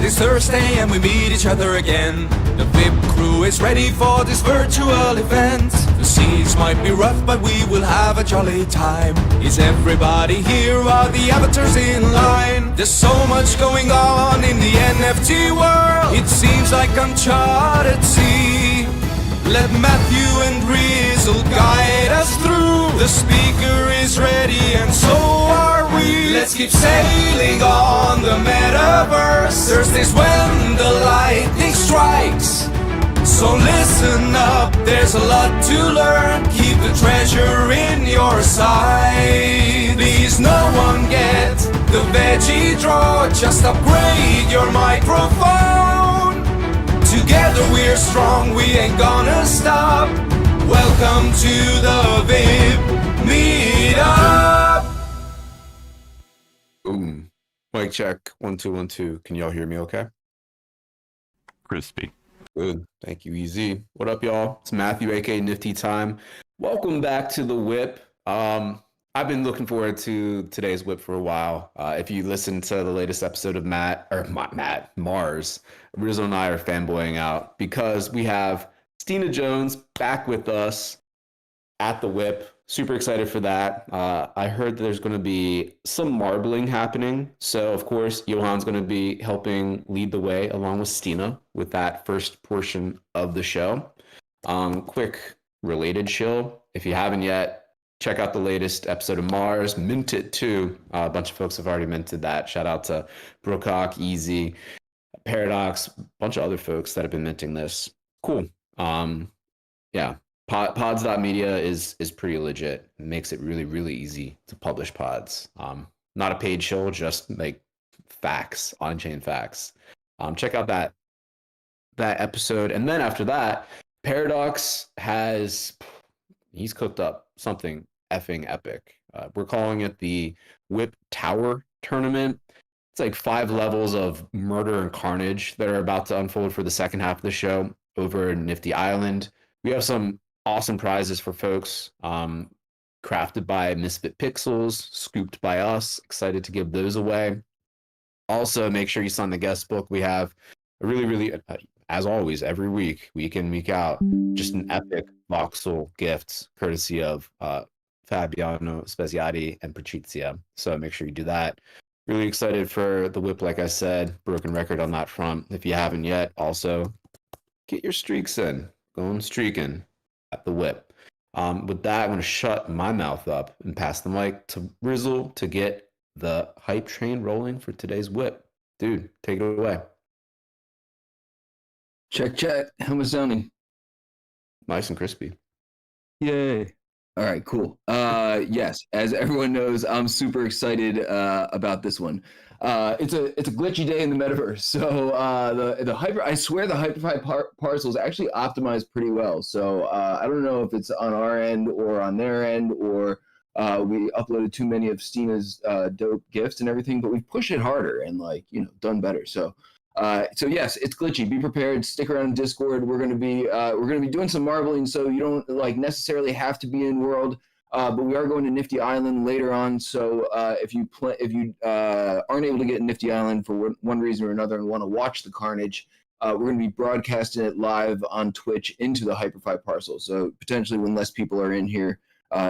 it's Thursday and we meet each other again. The WIP crew is ready for this virtual event. The scenes might be rough, but we will have a jolly time. Is everybody here? Are the avatars in line? There's so much going on in the NFT world. It seems like uncharted sea. Let Matthew and Rizzle guide us through. The speaker is ready and so are we. Let's keep sailing on the metaverse. Thursdays when the lightning strikes. So listen up, there's a lot to learn. Keep the treasure in your sight. Please no one get the veggie draw. Just upgrade your microphone. Together we're strong, we ain't gonna stop. Welcome to the WIP Meetup. Boom. Mic check. 1 2 1 2. Can y'all hear me okay? Crispy. Good. Thank you, Easy. What up, y'all? It's Matthew, aka Nifty Time. Welcome back to the WIP. I've been looking forward to today's WIP for a while. If you listen to the latest episode of Mars, Rizzo and I are fanboying out because we have Stina Jones back with us at the WIP. Super excited for that. I heard that there's going to be some marbling happening. So, of course, Johan's going to be helping lead the way along with Stina with that first portion of the show. Quick related chill. If you haven't yet, check out the latest episode of Mars. Mint it too. A bunch of folks have already minted that. Shout out to Brocock, Easy, Paradoxx, a bunch of other folks that have been minting this. Cool. Yeah. Pods.media is pretty legit. It makes it really, really easy to publish pods. Not a paid show, just like facts, on-chain facts. Check out that episode. And then after that, Paradoxx he's cooked up something effing epic. We're calling it the WIP Tower Tournament. It's like 5 levels of murder and carnage that are about to unfold for the second half of the show over in Nifty Island. We have some awesome prizes for folks, crafted by Misfit Pixels, scooped by us. Excited to give those away. Also, make sure you sign the guest book. We have a really, as always, every week, week in, week out, just an epic voxel gift courtesy of Fabiano Speziati and Patrizia. So make sure you do that. Really excited for the WIP, like I said. Broken record on that front. If you haven't yet, also get your streaks in. Going streaking at the WIP. With that, I'm going to shut my mouth up and pass the mic to Rizzle to get the hype train rolling for today's WIP. Dude, take it away. Check. How am I sounding? Nice and crispy. Yay. All right, cool. Yes, as everyone knows, I'm super excited about this one. It's a glitchy day in the metaverse. So I swear the Hyperfy parcels actually optimized pretty well. So I don't know if it's on our end or on their end, or we uploaded too many of Stina's dope gifts and everything, but we've pushed it harder and done better. So yes, it's glitchy. Be prepared. Stick around in Discord. We're gonna be doing some marbling, so you don't necessarily have to be in world. But we are going to Nifty Island later on. So if you aren't able to get Nifty Island for one reason or another and want to watch the carnage, we're going to be broadcasting it live on Twitch into the Hyperfy parcel. So potentially when less people are in here,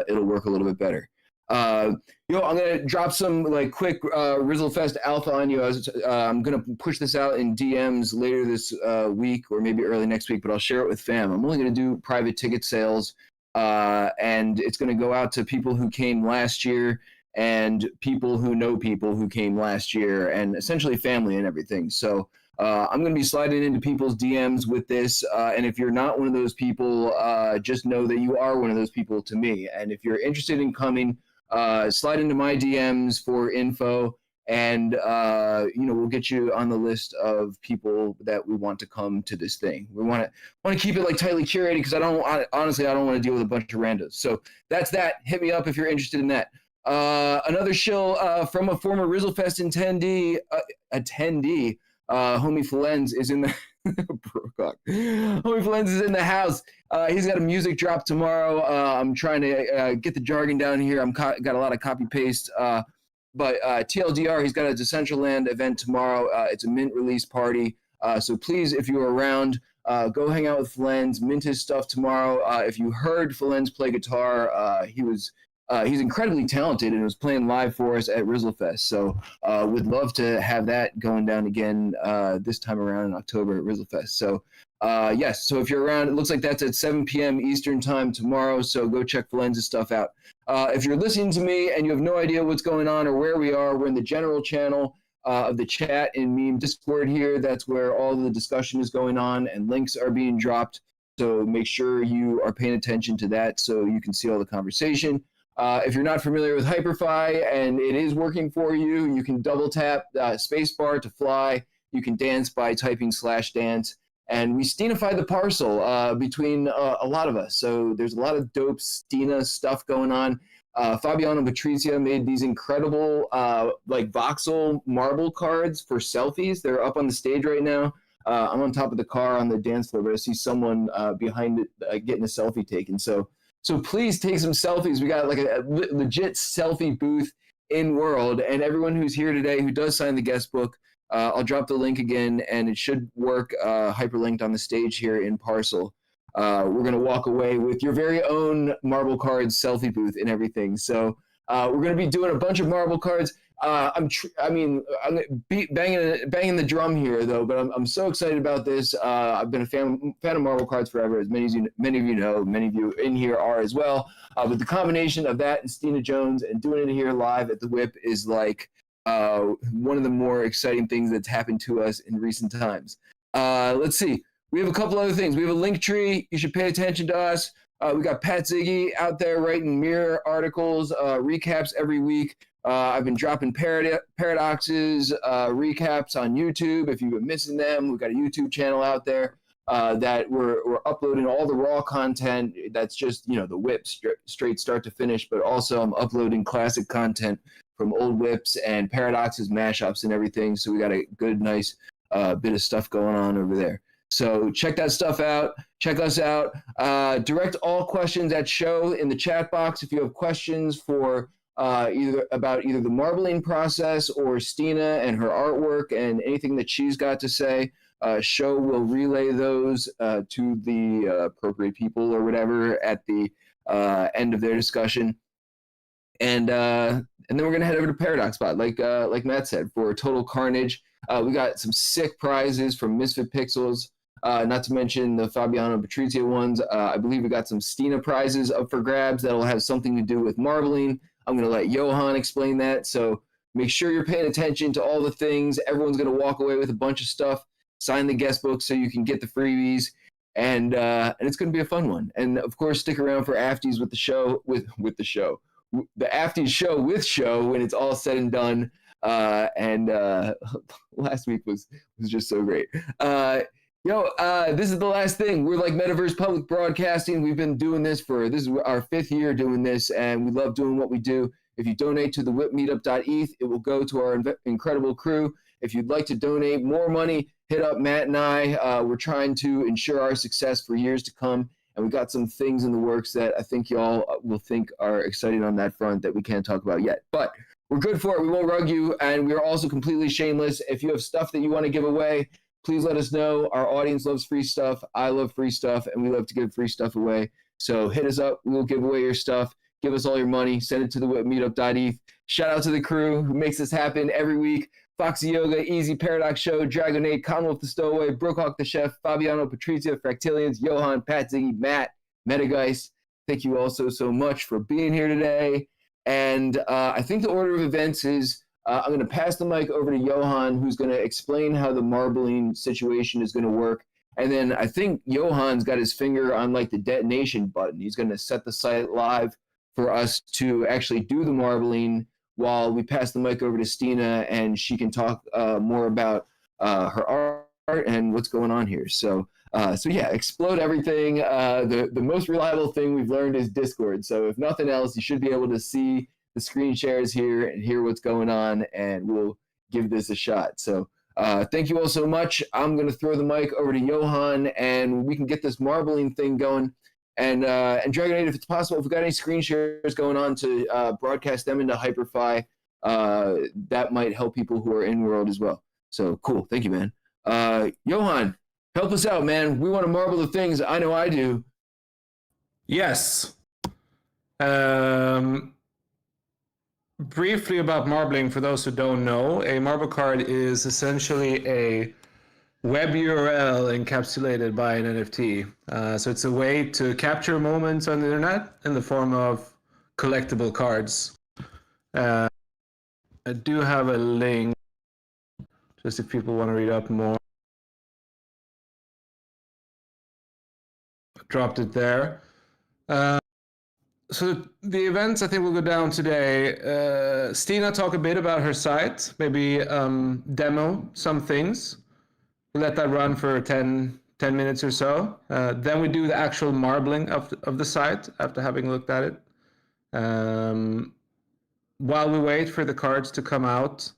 it'll work a little bit better. I'm gonna drop some quick Rizzlefest alpha on you. I'm gonna push this out in DMs later this week or maybe early next week, but I'll share it with fam. I'm only gonna do private ticket sales, and it's gonna go out to people who came last year and people who know people who came last year, and essentially family and everything. So I'm going to be sliding into people's DMs with this, and if you're not one of those people, just know that you are one of those people to me. And if you're interested in coming, slide into my DMs for info, and we'll get you on the list of people that we want to come to this thing. We want to keep it tightly curated because I don't want to deal with a bunch of randos. So that's that. Hit me up if you're interested in that. Another shill from a former Rizzlefest attendee. Homie Flens is in the Homie Flens is in the house. He's got a music drop tomorrow. I'm trying to get the jargon down here. Got a lot of copy paste. but TLDR, he's got a Decentraland event tomorrow. It's a mint release party. So please, if you're around, go hang out with Felenz, mint his stuff tomorrow. If you heard Felenz play guitar, he's incredibly talented and was playing live for us at Rizzlefest. So would love to have that going down again this time around in October at Rizzlefest. So yes, so if you're around, it looks like that's at 7 p.m. Eastern time tomorrow. So go check Felenz's stuff out. If you're listening to me and you have no idea what's going on or where we are, we're in the general channel of the chat and meme Discord here. That's where all the discussion is going on and links are being dropped. So make sure you are paying attention to that so you can see all the conversation. If you're not familiar with Hyperfy and it is working for you, you can double tap spacebar to fly. You can dance by typing /dance. And we Stinafied the parcel between a lot of us. So there's a lot of dope Stina stuff going on. Fabiano and Patrizia made these incredible like voxel marble cards for selfies. They're up on the stage right now. I'm on top of the car on the dance floor, but I see someone behind it getting a selfie taken. So please take some selfies. We got like a legit selfie booth in World, and everyone who's here today who does sign the guest book, I'll drop the link again, and it should work hyperlinked on the stage here in Parcel. We're going to walk away with your very own MarbleCards selfie booth and everything. So we're going to be doing a bunch of MarbleCards. I'm banging the drum here, though, but I'm so excited about this. I've been a fan of MarbleCards forever, as many of you know, many of you in here are as well. But the combination of that and Stina Jones and doing it here live at the WIP is like one of the more exciting things that's happened to us in recent times. Let's see. We have a couple other things. We have a link tree. You should pay attention to us. We got Pat Ziggy out there writing mirror articles, recaps every week. I've been dropping Paradoxx's recaps on YouTube. If you've been missing them, we've got a YouTube channel out there that we're uploading all the raw content. That's just, you know, the WIP straight start to finish, but also I'm uploading classic content from old WIPs and Paradoxx's mashups and everything. So we got a good, nice bit of stuff going on over there. So check that stuff out. Check us out. Direct all questions at show in the chat box. If you have questions for either the marbling process or Stina and her artwork and anything that she's got to say, show will relay those to the appropriate people or whatever at the end of their discussion. And then we're gonna head over to Paradoxx Spot, like Matt said, for Total Carnage. We got some sick prizes from Misfit Pixels. Not to mention the Fabiano and Patrizia ones. I believe we got some Stina prizes up for grabs that'll have something to do with marbling. I'm going to let Johan explain that. So make sure you're paying attention to all the things. Everyone's going to walk away with a bunch of stuff. Sign the guest book so you can get the freebies. And it's going to be a fun one. And, of course, stick around for Afties with the show. With the show. The Afties show with show when it's all said and done. Last week was just so great. This is the last thing. We're like Metaverse Public Broadcasting. We've been doing this is our 5th year doing this, and we love doing what we do. If you donate to the WIPmeetup.eth, it will go to our incredible crew. If you'd like to donate more money, hit up Matt and I. We're trying to ensure our success for years to come, and we got some things in the works that I think y'all will think are exciting on that front that we can't talk about yet. But we're good for it. We won't rug you, and we're also completely shameless. If you have stuff that you want to give away, please let us know. Our audience loves free stuff. I love free stuff, and we love to give free stuff away. So hit us up. We'll give away your stuff. Give us all your money. Send it to the WIPmeetup.eth. Shout out to the crew who makes this happen every week. Foxy Yoga, Easy Paradoxx Show, Dragonade, Commonwealth the Stowaway, Brookhawk the Chef, Fabiano, Patrizia, Fractilians, Johan, Pat Ziggy, Matt, Metageist. Thank you all so much for being here today. And I think the order of events is I'm going to pass the mic over to Johan, who's going to explain how the marbling situation is going to work. And then I think Johan's got his finger on like the detonation button. He's going to set the site live for us to actually do the marbling while we pass the mic over to Stina, and she can talk more about her art and what's going on here. So yeah, explode everything. The most reliable thing we've learned is Discord. So if nothing else, you should be able to see the screen shares here and hear what's going on, and we'll give this a shot. So thank you all so much. I'm going to throw the mic over to Johan, and we can get this marbling thing going. And Dragonade, if it's possible, if we've got any screen shares going on to broadcast them into Hyperfy, that might help people who are in world as well. So cool. Thank you, man. Johan, help us out, man. We want to marble the things. I know I do. Yes. Briefly about marbling, for those who don't know, a marble card is essentially a web URL encapsulated by an NFT. So it's a way to capture moments on the internet in the form of collectible cards. I do have a link, just if people want to read up more. Dropped it there. So the events I think will go down today. Stina talk a bit about her site, maybe demo some things. We'll let that run for 10 minutes or so. Then we do the actual marbling of the site after having looked at it. While we wait for the cards to come out,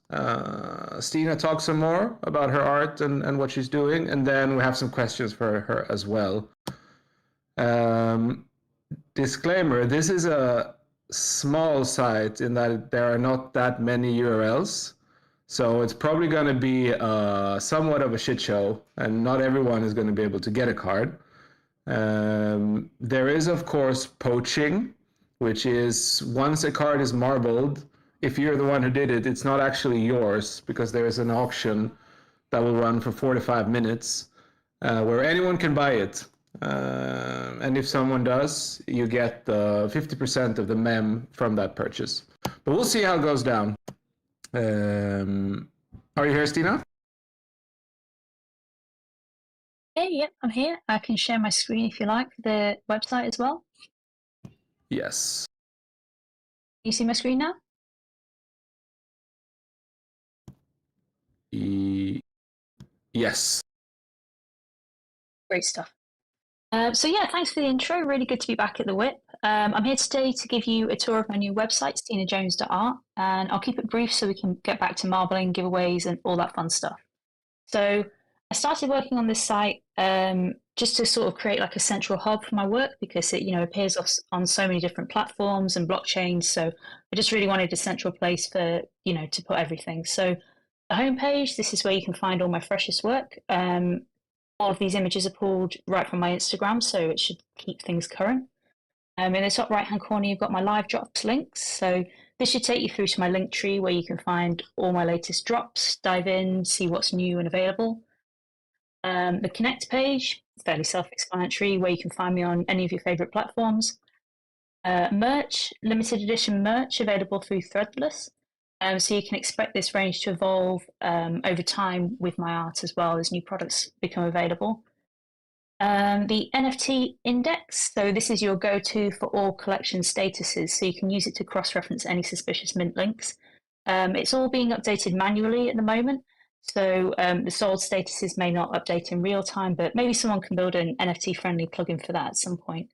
Stina talks some more about her art and what she's doing, and then we have some questions for her as well. Disclaimer, this is a small site in that there are not that many URLs. So it's probably going to be somewhat of a shit show, and not everyone is going to be able to get a card. There is, of course, poaching, which is once a card is marbled, if you're the one who did it, it's not actually yours, because there is an auction that will run for 4 to 5 minutes where anyone can buy it. And if someone does, you get 50% of the mem from that purchase. But we'll see how it goes down. Are you here, Stina? Yeah, I'm here. I can share my screen if you like for the website as well. Yes. Can you see my screen now? Yes. Great stuff. So yeah, thanks for the intro. Really good to be back at the WIP. I'm here today to give you a tour of my new website, stinajones.art, and I'll keep it brief so we can get back to marbling, giveaways, and all that fun stuff. So I started working on this site just to sort of create like a central hub for my work, because it appears on so many different platforms and blockchains. So I just really wanted a central place for to put everything. So the homepage, this is where you can find all my freshest work. All of these images are pulled right from my Instagram, so it should keep things current. In the top right-hand corner, you've got my live drops links. So this should take you through to my link tree where you can find all my latest drops, dive in, see what's new and available. The connect page, fairly self-explanatory, where you can find me on any of your favorite platforms. Merch, limited edition merch available through Threadless. So you can expect this range to evolve over time with my art as well as new products become available. The NFT index, so this is your go-to for all collection statuses, so you can use it to cross-reference any suspicious mint links. It's all being updated manually at the moment, so the sold statuses may not update in real time, but maybe someone can build an NFT-friendly plugin for that at some point.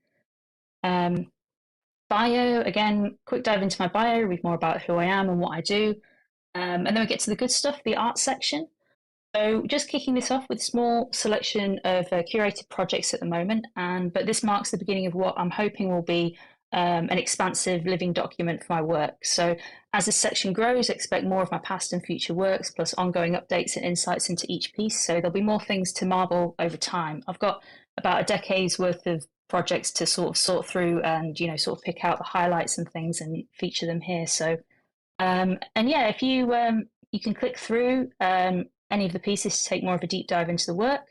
Bio, again, quick dive into my bio, read more about who I am and what I do. And then we get to the good stuff, the art section. So just kicking this off with a small selection of curated projects at the moment, but this marks the beginning of what I'm hoping will be an expansive living document for my work. So as this section grows, expect more of my past and future works, plus ongoing updates and insights into each piece. So there'll be more things to marble over time. I've got about a decade's worth of projects to sort of sort through and sort of pick out the highlights and things and feature them here. So and yeah, if you can click through any of the pieces to take more of a deep dive into the work.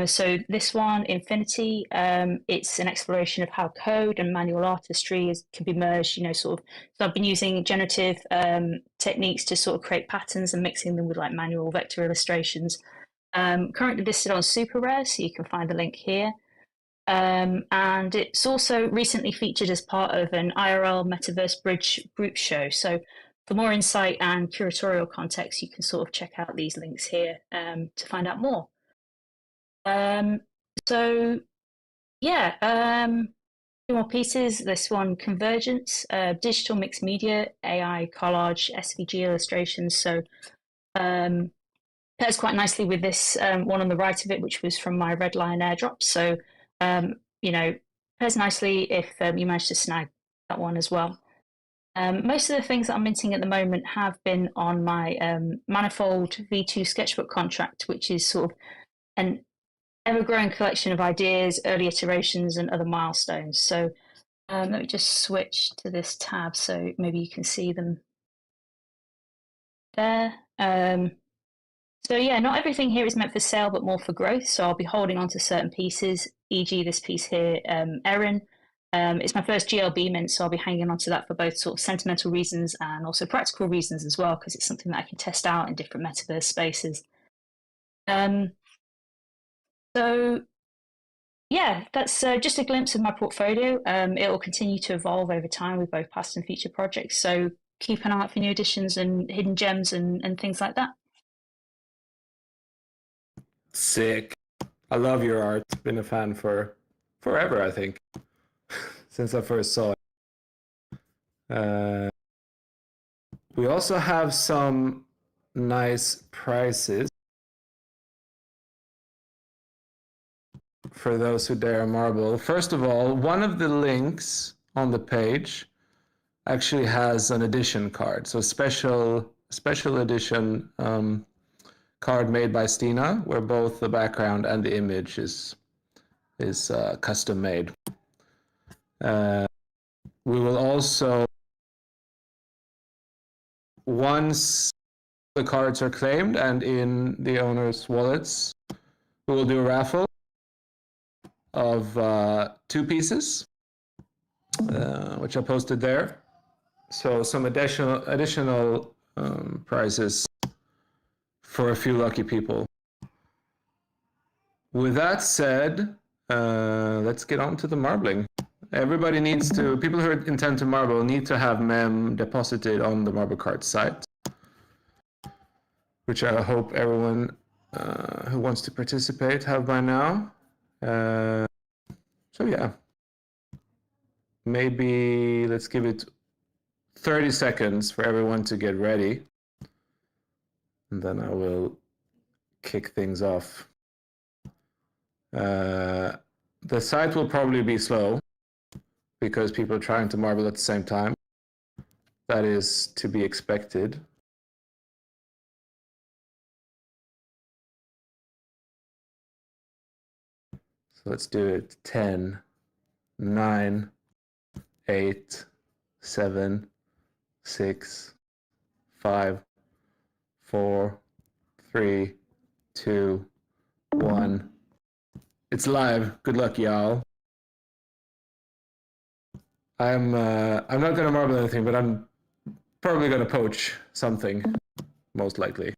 So this one, Infinity, it's an exploration of how code and manual artistry can be merged, sort of. So I've been using generative techniques to sort of create patterns and mixing them with like manual vector illustrations. Currently listed on Super Rare, so you can find the link here. And it's also recently featured as part of an IRL Metaverse Bridge group show. So for more insight and curatorial context, you can sort of check out these links here to find out more. So yeah, 2 more pieces. This one, Convergence, digital mixed media, AI collage, SVG illustrations. So pairs quite nicely with this one on the right of it, which was from my Red Lion airdrop. So pairs nicely if you manage to snag that one as well. Most of the things that I'm minting at the moment have been on my Manifold V2 sketchbook contract, which is sort of an ever-growing collection of ideas, early iterations, and other milestones. So let me just switch to this tab so maybe you can see them there. So yeah, not everything here is meant for sale, but more for growth. So I'll be holding on to certain pieces, e.g. this piece here, Erin. It's my first GLB mint, so I'll be hanging on to that for both sort of sentimental reasons and also practical reasons as well, because it's something that I can test out in different metaverse spaces. So yeah, that's just a glimpse of my portfolio. It will continue to evolve over time with both past and future projects. So keep an eye out for new additions and hidden gems and things like that. Sick. I love your art. Been a fan for forever, I think, since I first saw it. We also have some nice prices for those who dare marble. First of all, one of the links on the page actually has an edition card. So special edition card made by Stina, where both the background and the image is custom made. We will also, once the cards are claimed and in the owner's wallets, we will do a raffle of 2 pieces, which I posted there. So some additional prizes for a few lucky people. With that said, let's get on to the marbling. Everybody needs to, people who intend to marble need to have mem deposited on the MarbleCards site, which I hope everyone who wants to participate have by now. So yeah, maybe let's give it 30 seconds for everyone to get ready, and then I will kick things off. The site will probably be slow because people are trying to marble at the same time. That is to be expected. So let's do it. 10, 9, 8, 7, 6, 5, 4, 3, 2, 1. It's live. Good luck, y'all. I'm not gonna marble anything, but I'm probably gonna poach something, most likely.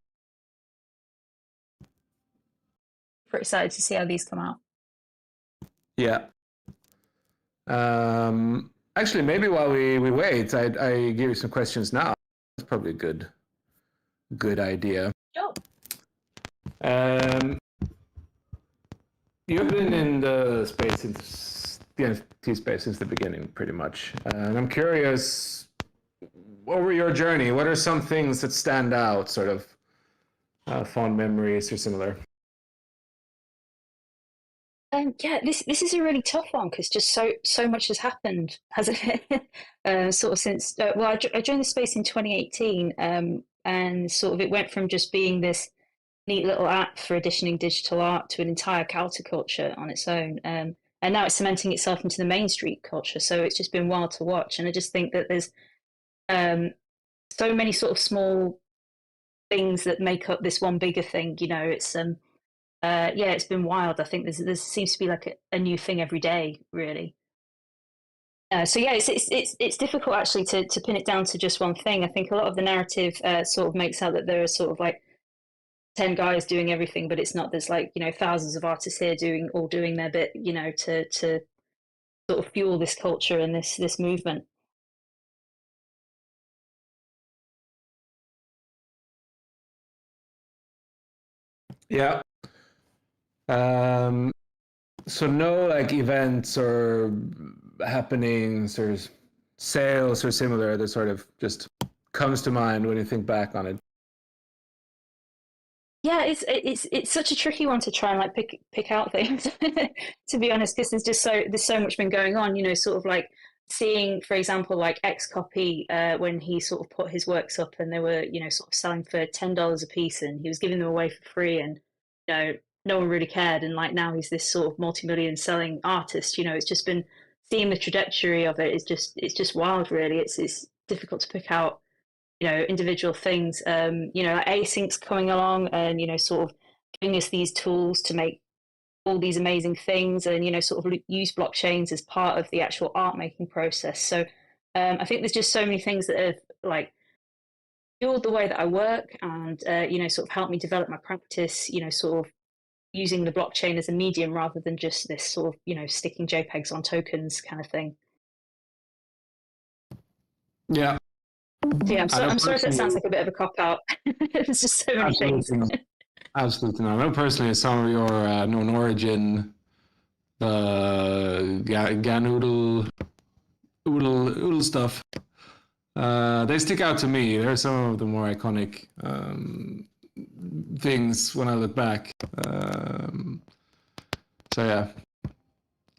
Pretty excited to see how these come out. Yeah. Actually, maybe while we wait, I give you some questions now. That's probably a good idea. Sure. You've been in the space since the NFT space since the beginning, pretty much. And I'm curious, over your journey, what are some things that stand out, sort of fond memories or similar? Yeah, this is a really tough one because just so much has happened, hasn't it? Sort of since well, I joined the space in 2018, and sort of it went from just being this neat little app for editioning digital art to an entire counterculture on its own, and now it's cementing itself into the Main Street culture. So it's just been wild to watch, and I just think that there's so many sort of small things that make up this one bigger thing. You know, it's yeah, it's been wild. I think there seems to be like a new thing every day, really. So yeah, it's difficult actually to pin it down to just one thing. I think a lot of the narrative sort of makes out that there are sort of like 10 guys doing everything, but it's not. There's like, you know, thousands of artists here all doing their bit, you know, to sort of fuel this culture and this movement. Yeah. So no like events or happenings or sales or similar that sort of just comes to mind when you think back on it. Yeah, it's such a tricky one to try and like pick out things, to be honest, because there's so much been going on. You know, sort of like seeing, for example, like Xcopy, when he sort of put his works up and they were, sort of selling for $10 a piece, and he was giving them away for free, and no one really cared. And like now he's this sort of multi-million selling artist. It's just been seeing the trajectory of it is just wild, really. It's difficult to pick out individual things. Like Async's coming along and sort of giving us these tools to make all these amazing things, and sort of use blockchains as part of the actual art making process. So I think there's just so many things that have like fueled the way that I work, and sort of helped me develop my practice. Sort of using the blockchain as a medium rather than just this sort of sticking JPEGs on tokens kind of thing. Yeah. So yeah, I'm sorry if that sounds like a bit of a cop out. There's just so many things. Absolutely not. I know personally some of your known origin, Ganoodle, Oodle stuff. They stick out to me. They're some of the more iconic things when I look back. So yeah,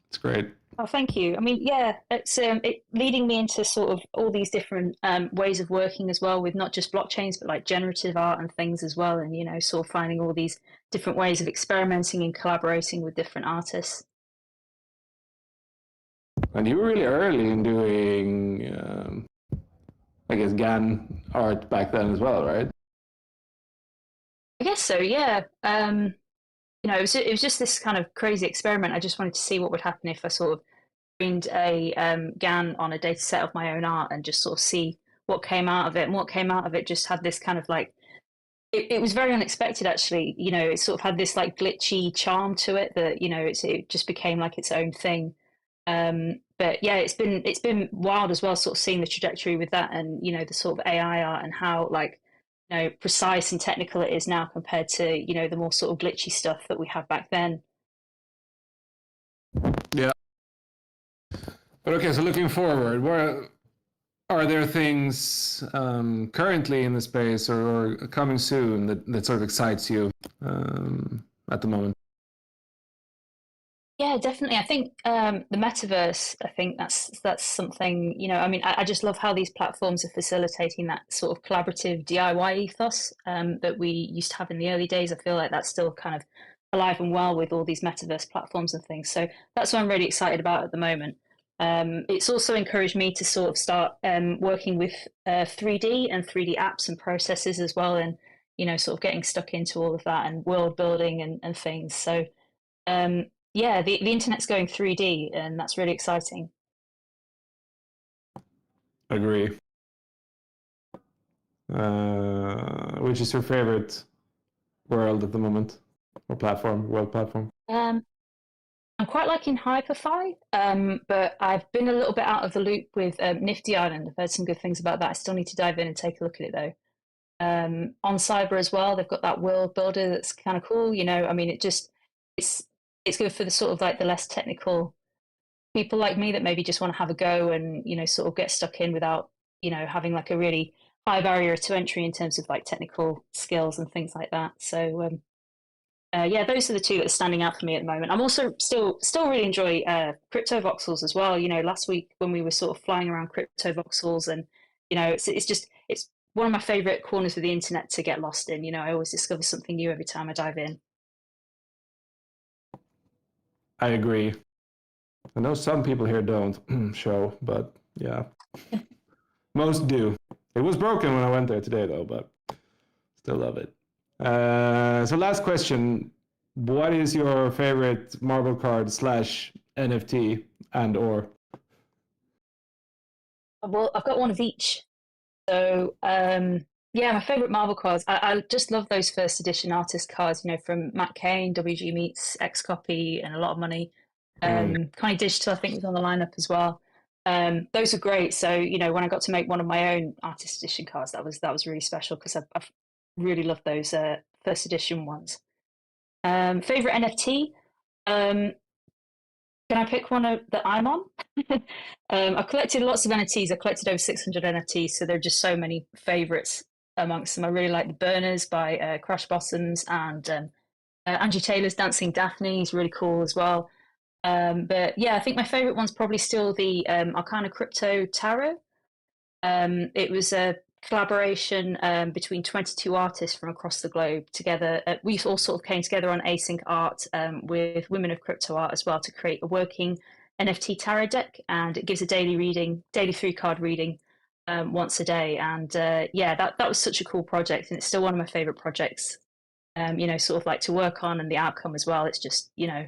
it's great. Oh, thank you. I mean, yeah, it's it leading me into sort of all these different ways of working as well, with not just blockchains, but like generative art and things as well, and sort of finding all these different ways of experimenting and collaborating with different artists. And you were really early in doing, I guess, GAN art back then as well, right? I guess so, yeah. It was just this kind of crazy experiment. I just wanted to see what would happen if I sort of trained a GAN on a data set of my own art and just sort of see what came out of it. And what came out of it just had this kind of like, it was very unexpected, actually. It sort of had this like glitchy charm to it that, it just became like its own thing. But yeah, it's been wild as well, sort of seeing the trajectory with that, and the sort of AI art and how like precise and technical it is now compared to the more sort of glitchy stuff that we had back then. Yeah. But okay, so looking forward, where are there things currently in the space or coming soon that sort of excites you at the moment? Yeah, definitely. I think the metaverse, I think that's something, I mean, I just love how these platforms are facilitating that sort of collaborative DIY ethos that we used to have in the early days. I feel like that's still kind of alive and well with all these metaverse platforms and things. So that's what I'm really excited about at the moment. It's also encouraged me to sort of start working with 3D and 3D apps and processes as well, and sort of getting stuck into all of that and world building and things. So yeah, the internet's going 3D, and that's really exciting. Agree. Which is your favorite world at the moment, or world platform? I'm quite liking Hyperfi, but I've been a little bit out of the loop with Nifty Island. I've heard some good things about that. I still need to dive in and take a look at it though. On Cyber as well, they've got that world builder that's kind of cool. I mean, it's good for the sort of like the less technical people like me that maybe just want to have a go and sort of get stuck in without having like a really high barrier to entry in terms of like technical skills and things like that. So yeah, those are the two that are standing out for me at the moment. I'm also still really enjoy crypto voxels as well. Last week when we were sort of flying around crypto voxels, and it's one of my favorite corners of the internet to get lost in. I always discover something new every time I dive in. I agree. I know some people here don't show, but yeah, most do. It was broken when I went there today though, but still love it. So last question, what is your favorite MarbleCard / NFT and or? Well, I've got one of each. So yeah, my favorite MarbleCards. I just love those first edition artist cards, from Matt Kane, WG Meets, Xcopy, and A Lot of Money. Kind of Digital, I think, was on the lineup as well. Those are great. So when I got to make one of my own artist edition cards, that was really special because I've really loved those first edition ones. Favorite NFT. Can I pick one that I'm on? I've collected lots of NFTs. I've collected over 600 NFTs, so there are just so many favorites amongst them. I really like the Burners by Crash Bottoms, and Angie Taylor's Dancing Daphne is really cool as well. But yeah, I think my favorite one's probably still the Arcana Crypto Tarot. It was a collaboration between 22 artists from across the globe together. We all sort of came together on async art with Women of Crypto Art as well to create a working NFT tarot deck, and it gives a daily 3-card reading once a day. And yeah, that was such a cool project, and it's still one of my favorite projects. Sort of like to work on, and the outcome as well. It's just yeah,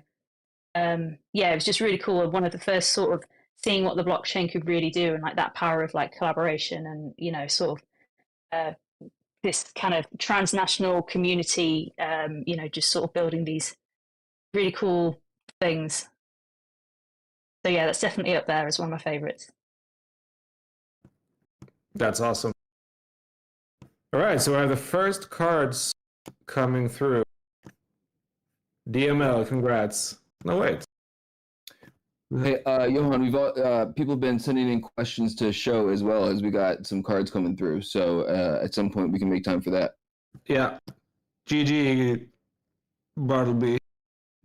it was just really cool. One of the first sort of seeing what the blockchain could really do, and like that power of like collaboration, and sort of this kind of transnational community, just sort of building these really cool things. So yeah, that's definitely up there as one of my favorites. That's awesome. All right, so I have the first cards coming through. DML, congrats. No, wait. Hey, Johan, we've all, people have been sending in questions to show as well as we got some cards coming through. So at some point we can make time for that. Yeah. GG, Bartleby.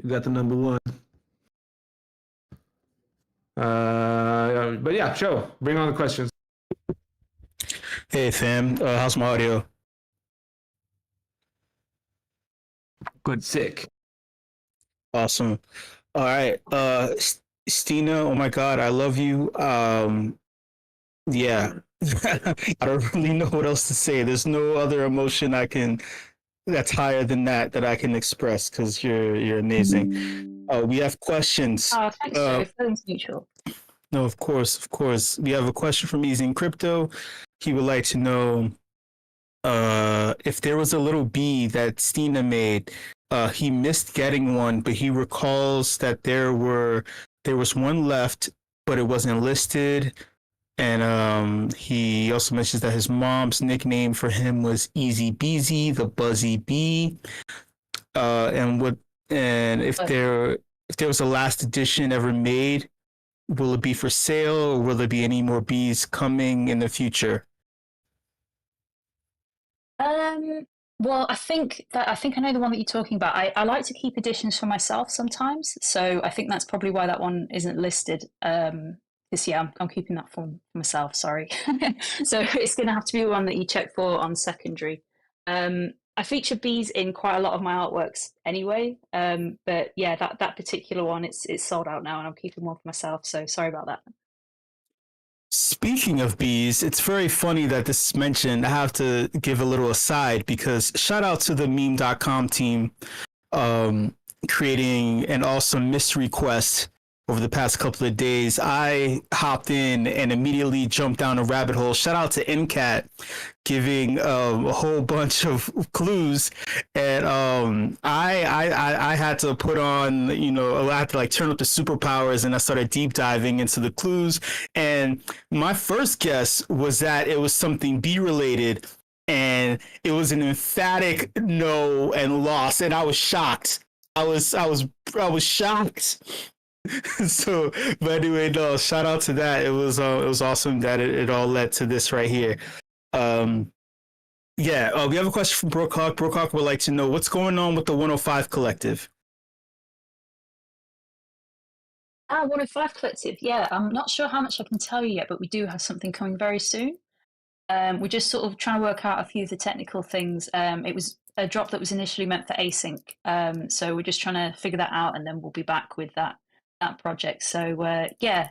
You got the number one. But yeah, show. Bring on the questions. Hey fam, how's my audio? Good. Sick. Awesome. All right, Stina. Oh my God, I love you. Yeah, I don't really know what else to say. There's no other emotion that's higher than that I can express, because you're amazing. We have questions. Oh, thanks, Joe. Feelings mutual. No, of course. We have a question from Easy in Crypto. He would like to know if there was a little bee that Stina made. He missed getting one, but he recalls that there was one left, but it wasn't listed. And he also mentions that his mom's nickname for him was Easy Beezy, the Buzzy Bee. And if there was a last edition ever made, will it be for sale, or will there be any more bees coming in the future? Well, I think I know the one that you're talking about. I like to keep editions for myself sometimes, so I think that's probably why that one isn't listed. This year, I'm keeping that for myself. Sorry, so it's going to have to be one that you check for on secondary. I feature bees in quite a lot of my artworks anyway, but yeah, that particular one, it's sold out now, and I'm keeping one for myself. So sorry about that. Speaking of bees, it's very funny that this is mentioned. I have to give a little aside, because shout out to the meme.com team creating an awesome mystery quest over the past couple of days. I hopped in and immediately jumped down a rabbit hole. Shout out to NCAT giving a whole bunch of clues, and I had to put on, I had to like turn up the superpowers, and I started deep diving into the clues. And my first guess was that it was something bee related, and it was an emphatic no and loss, and I was shocked. I was shocked. So, but anyway, no, shout out to that. It was awesome that it all led to this right here. We have a question from Brookhawk. Brookhawk would like to know what's going on with the 105 Collective. 105 Collective. Yeah, I'm not sure how much I can tell you yet, but we do have something coming very soon. We're just sort of trying to work out a few of the technical things. It was a drop that was initially meant for async, so we're just trying to figure that out, and then we'll be back with that project. So yeah,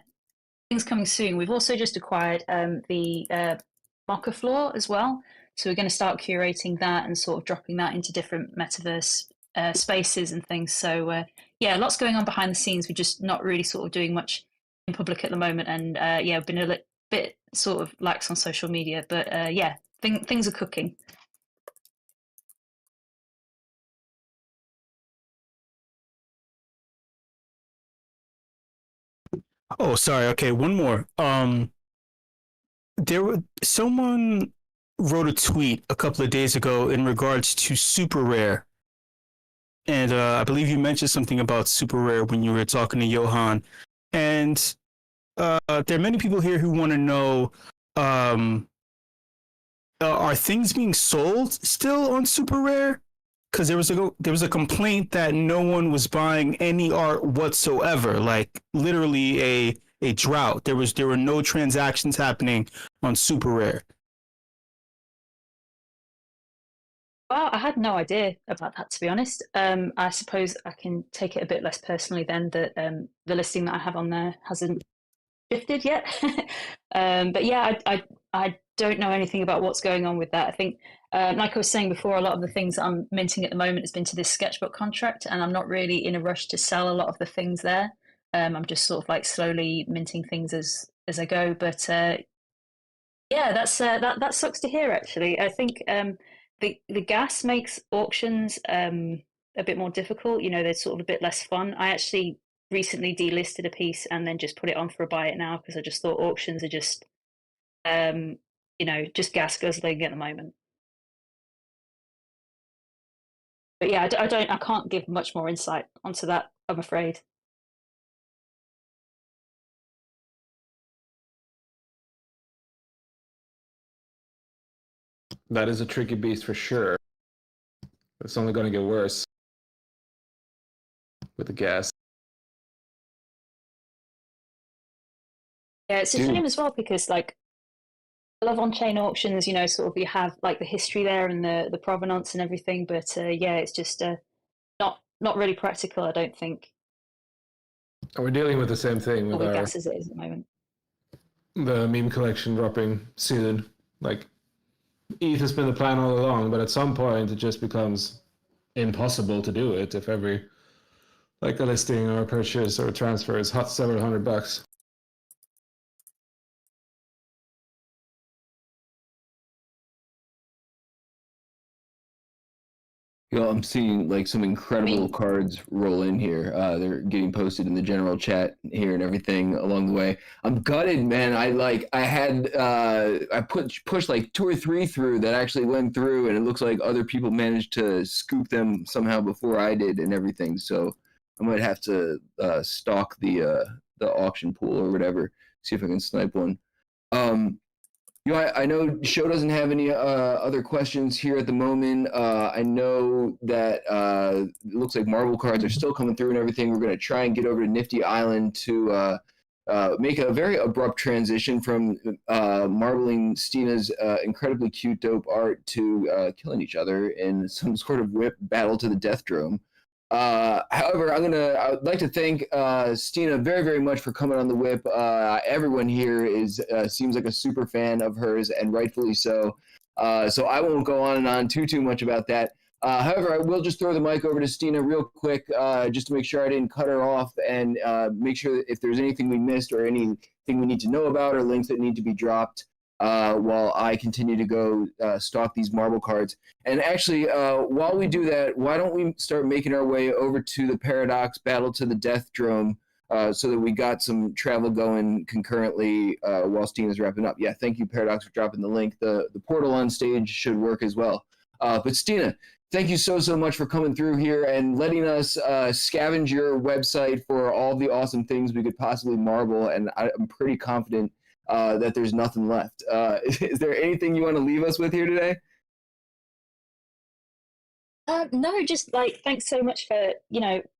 things coming soon. We've also just acquired the Mocha floor as well, so we're going to start curating that and sort of dropping that into different metaverse spaces and things. So yeah, lots going on behind the scenes. We're just not really sort of doing much in public at the moment, and yeah, we've been a bit sort of lax on social media, but yeah, things are cooking. Oh, sorry. Okay, one more. Someone wrote a tweet a couple of days ago in regards to super rare, and I believe you mentioned something about super rare when you were talking to Johan. And there are many people here who want to know: are things being sold still on super rare? because there was a complaint that no one was buying any art whatsoever, like literally a drought. There were no transactions happening on Super Rare. Well, I had no idea about that, to be honest. I suppose I can take it a bit less personally then that the listing that I have on there hasn't shifted yet. But yeah, I don't know anything about what's going on with that. I think, like I was saying before, a lot of the things that I'm minting at the moment has been to this sketchbook contract, and I'm not really in a rush to sell a lot of the things there. I'm just sort of like slowly minting things as I go. But yeah, that sucks to hear. Actually, I think the gas makes auctions a bit more difficult. You know, they're sort of a bit less fun. I actually recently delisted a piece and then just put it on for a buy it now because I just thought auctions are just you know, just gas guzzling at the moment. But yeah, I can't give much more insight onto that, I'm afraid. That is a tricky beast for sure. It's only going to get worse with the gas. Yeah, it's a shame as well because like I love on-chain auctions, you know, sort of you have like the history there and the provenance and everything, but yeah, it's just not really practical, I don't think. We're dealing with the same thing with With our gas as it is at the moment. the meme collection dropping soon. Like ETH has been the plan all along, but at some point it just becomes impossible to do it if every like a listing or a purchase or a transfer is hot several $100. You know, I'm seeing like some incredible cards roll in here. They're getting posted in the general chat here and everything along the way. I'm gutted, man. I pushed like 2 or 3 through that actually went through, and it looks like other people managed to scoop them somehow before I did and everything. So I might have to stalk the auction pool or whatever, see if I can snipe one. You know, I know Show doesn't have any other questions here at the moment. I know that it looks like MarbleCards are still coming through and everything. We're going to try and get over to Nifty Island to make a very abrupt transition from marbling Stina's incredibly cute, dope art to killing each other in some sort of WIP battle to the death drone. However, I would like to thank Stina very, very much for coming on the WIP. Everyone here seems like a super fan of hers, and rightfully so. So I won't go on and on too much about that. However, I will just throw the mic over to Stina real quick, just to make sure I didn't cut her off, and make sure that if there's anything we missed or anything we need to know about or links that need to be dropped, while I continue to go stalk these MarbleCards. And actually, while we do that, why don't we start making our way over to the Paradoxx Battle to the Death Drone, so that we got some travel going concurrently while Stina's wrapping up. Yeah, thank you, Paradoxx, for dropping the link. The portal on stage should work as well. But Stina, thank you so much for coming through here and letting us scavenge your website for all the awesome things we could possibly marble. And I'm pretty confident that there's nothing left. Is there anything you want to leave us with here today? No, just like thanks so much for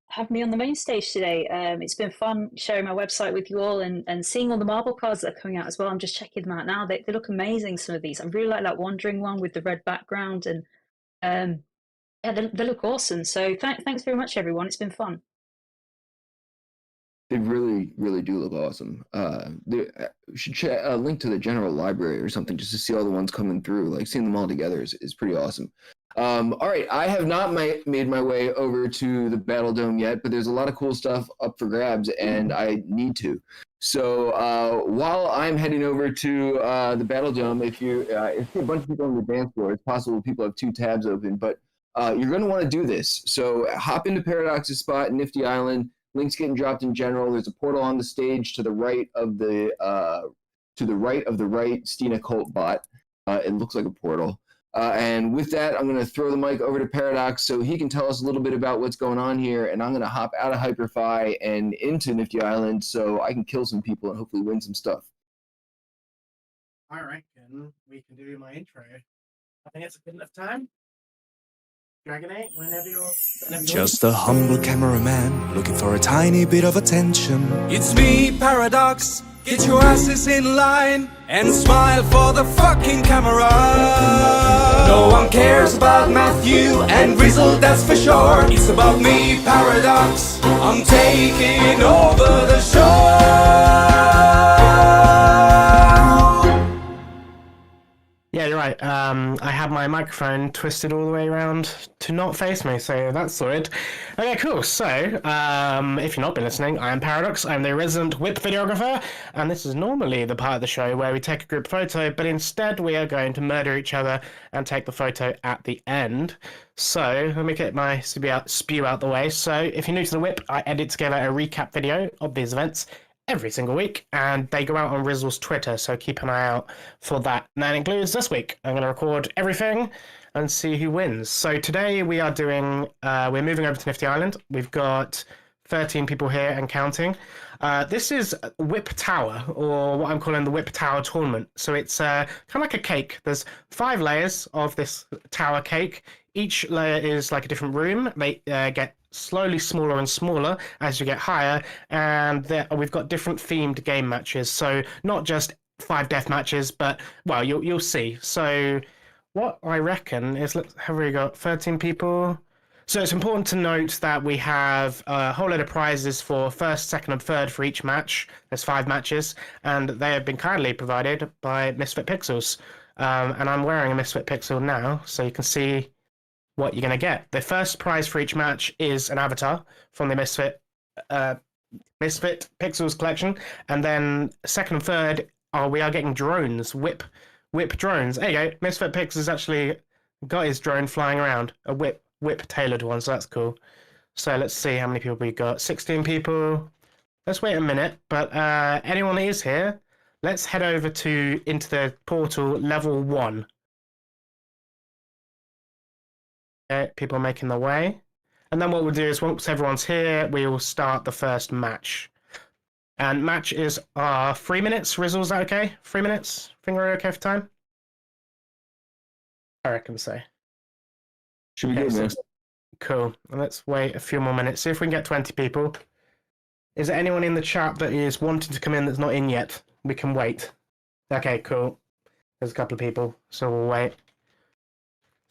having me on the main stage today. It's been fun sharing my website with you all and seeing all the MarbleCards that are coming out as well. I'm just checking them out now. They look amazing. Some of these, I really like that wandering one with the red background, and yeah, they look awesome. So thanks very much, everyone. It's been fun. They really, really do look awesome. We should link to the general library or something just to see all the ones coming through. Like seeing them all together is pretty awesome. All right, I have not made my way over to the Battle Dome yet, but there's a lot of cool stuff up for grabs, and I need to. So while I'm heading over to the Battle Dome, if you see a bunch of people on the dance floor, it's possible people have 2 tabs open, but you're going to want to do this. So hop into Paradoxx's spot, Nifty Island. Links getting dropped in general. There's a portal on the stage to the right of the right Stina cult bot. It looks like a portal. And with that, I'm going to throw the mic over to Paradoxx so he can tell us a little bit about what's going on here. And I'm going to hop out of HyperFi and into Nifty Island so I can kill some people and hopefully win some stuff. All right, Ken. We can do my intro. I think it's a good enough time. Dragonite, whenever you're Just a humble cameraman looking for a tiny bit of attention. It's me, Paradoxx. Get your asses in line and smile for the fucking camera. No one cares about Matthew and Rizzle, that's for sure. It's about me, Paradoxx. I'm taking over the show. Yeah, you're right. I had my microphone twisted all the way around to not face me, so that's sorted. Okay, cool. So, if you've not been listening, I am Paradoxx. I'm the resident WIP videographer, and this is normally the part of the show where we take a group photo, but instead we are going to murder each other and take the photo at the end. So, let me get my spew out the way. So, if you're new to the WIP, I edit together a recap video of these events every single week, and they go out on Rizzle's Twitter, so keep an eye out for that. And that includes this week. I'm going to record everything and see who wins. So today we are doing, we're moving over to Nifty Island. We've got 13 people here and counting. This is WIP Tower, or what I'm calling the WIP Tower Tournament. So it's kind of like a cake. There's 5 layers of this tower cake. Each layer is like a different room. They get slowly smaller and smaller as you get higher, and we've got different themed game matches. So not just 5 death matches, but well, you'll see. So what I reckon is, have we got 13 people? So it's important to note that we have a whole load of prizes for first, second, and third for each match. There's 5 matches, and they have been kindly provided by Misfit Pixels. And I'm wearing a Misfit Pixel now, so you can see what you're going to get. The first prize for each match is an avatar from the Misfit Pixels collection, and then second and third we are getting drones, WIP drones. There you go. Misfit Pixels actually got his drone flying around, a WIP tailored one, so that's cool. So let's see how many people we got. 16 people. Let's wait a minute, but anyone that is here, let's head over into the portal level 1. Okay, people are making their way. And then what we'll do is, once everyone's here, we will start the first match. And match is 3 minutes. Rizzle, is that okay? 3 minutes? Think we're okay for time? I reckon so. Should we get this? Cool. Let's wait a few more minutes. See if we can get 20 people. Is there anyone in the chat that is wanting to come in that's not in yet? We can wait. Okay, cool. There's a couple of people, so we'll wait.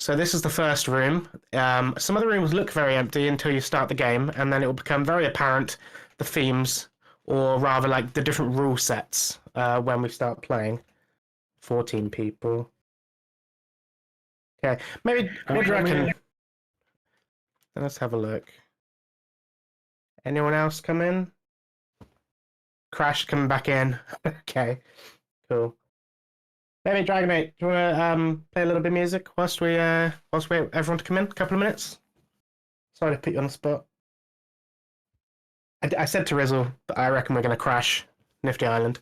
So this is the first room. Some of the rooms look very empty until you start the game, and then it will become very apparent the themes, or rather like the different rule sets when we start playing. 14 people. Okay, maybe, what do you reckon? Let's have a look. Anyone else come in? Crash coming back in. Okay, cool. Maybe Dragonite, do you want to play a little bit of music whilst we wait everyone to come in? A couple of minutes? Sorry to put you on the spot. I said to Rizzle that I reckon we're going to crash Nifty Island.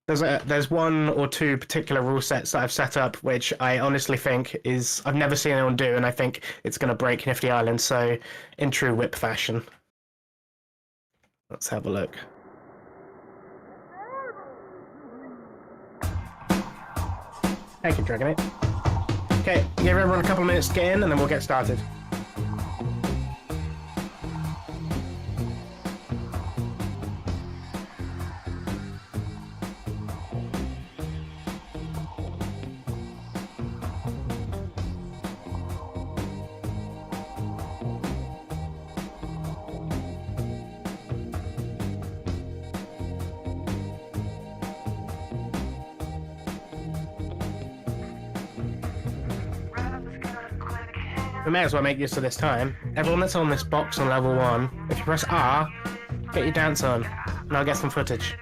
There's 1 or 2 particular rule sets that I've set up, which I honestly think I've never seen anyone do, and I think it's going to break Nifty Island, so in true WIP fashion. Let's have a look. Thank you, Dragonite. Okay, give everyone a couple of minutes to get in, and then we'll get started. We may as well make use of this time. Everyone that's on this box on level 1, if you press R, get your dance on, and I'll get some footage.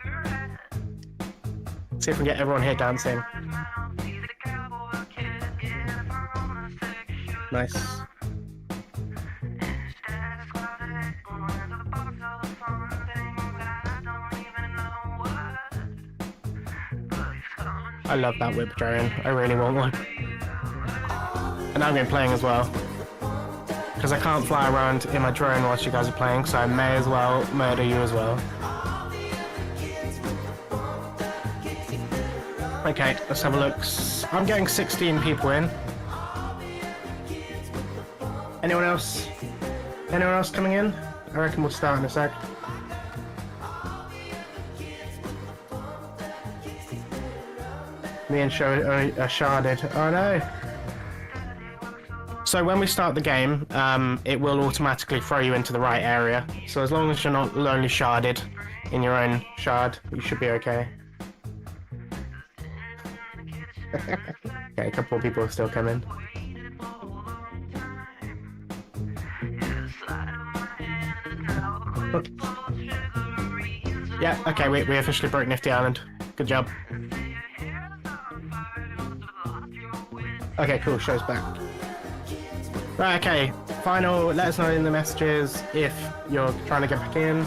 See if we can get everyone here dancing. Nice. I love that whip drone. I really want one. And I'm going to be playing as well. Because I can't fly around in my drone whilst you guys are playing, so I may as well murder you as well. Okay, let's have a look. I'm getting 16 people in. Anyone else? Anyone else coming in? I reckon we'll start in a sec. Me and Show are sharded. Oh no! So when we start the game, it will automatically throw you into the right area. So as long as you're not lonely sharded in your own shard, you should be okay. Okay, a couple of people have still come in. Yeah, okay, we officially broke Nifty Island. Good job. Okay, cool, show's back. Right, okay, final, let us know in the messages if you're trying to get back in.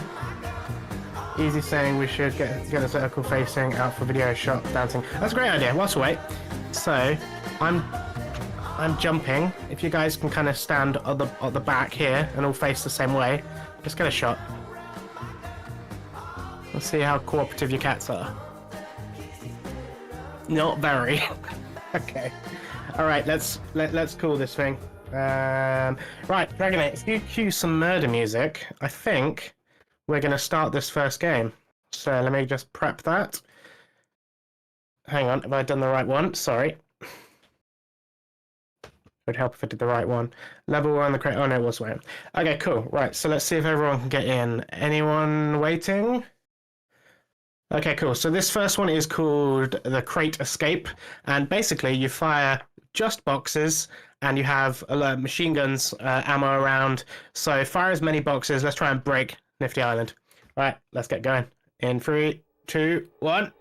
Easy saying we should get a circle facing out for video shot dancing. That's a great idea, whilst we wait. So, I'm jumping. If you guys can kind of stand at the back here and all face the same way, just get a shot. Let's see how cooperative your cats are. Not very. Okay. Alright, let's call this thing. Right, Dragonate, if you cue some murder music, I think we're going to start this first game. So let me just prep that. Hang on, have I done the right one? Sorry. It would help if I did the right one. Level 1, the crate. Oh no, it was waiting. Okay, cool. Right, so let's see if everyone can get in. Anyone waiting? Okay, cool. So this first one is called the Crate Escape. And basically you fire just boxes and you have machine guns, ammo around. So fire as many boxes. Let's try and break Nifty Island. All right, let's get going. In 3, 2, 1.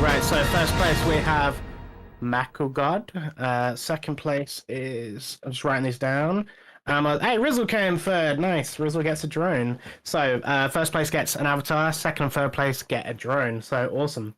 Right, so first place we have MarbleCards. Second place is, I'm just writing these down. Hey, Rizzle came third. Nice. Rizzle gets a drone. So first place gets an avatar. Second and third place get a drone. So awesome.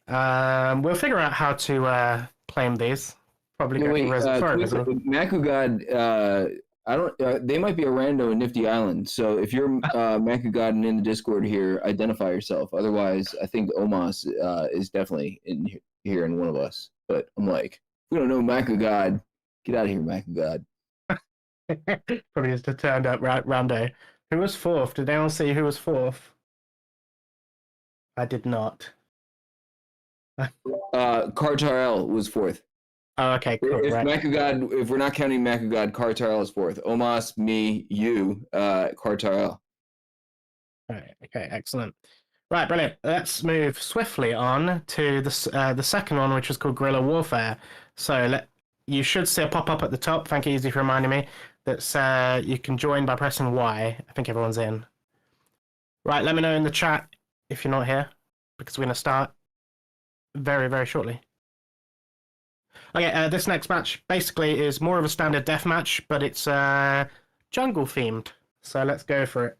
We'll figure out how to claim these. Probably go for Rizzle. Sorry, Rizzle. Makugod, I don't. They might be a rando in Nifty Island. So if you're Makugod and in the Discord here, identify yourself. Otherwise, I think Omos is definitely in here in one of us. But I'm like, we don't know Makugod. Get out of here, Makugod. Probably just a turned up rando. Who was fourth? Did anyone see who was fourth? I did not. Cartarel was fourth. Oh, okay, cool. If right. Makugod, if we're not counting Makugod, Cartarel is fourth. Omos, me, you, Cartarel. Right, okay, excellent. Right, brilliant. Let's move swiftly on to the second one, which is called Guerrilla Warfare. So you should see a pop-up at the top. Thank you, Easy, for reminding me. That's you can join by pressing Y. I think everyone's in. Right, let me know in the chat if you're not here, because we're going to start very, very shortly. Okay, this next match basically is more of a standard death match, but it's jungle themed. So let's go for it.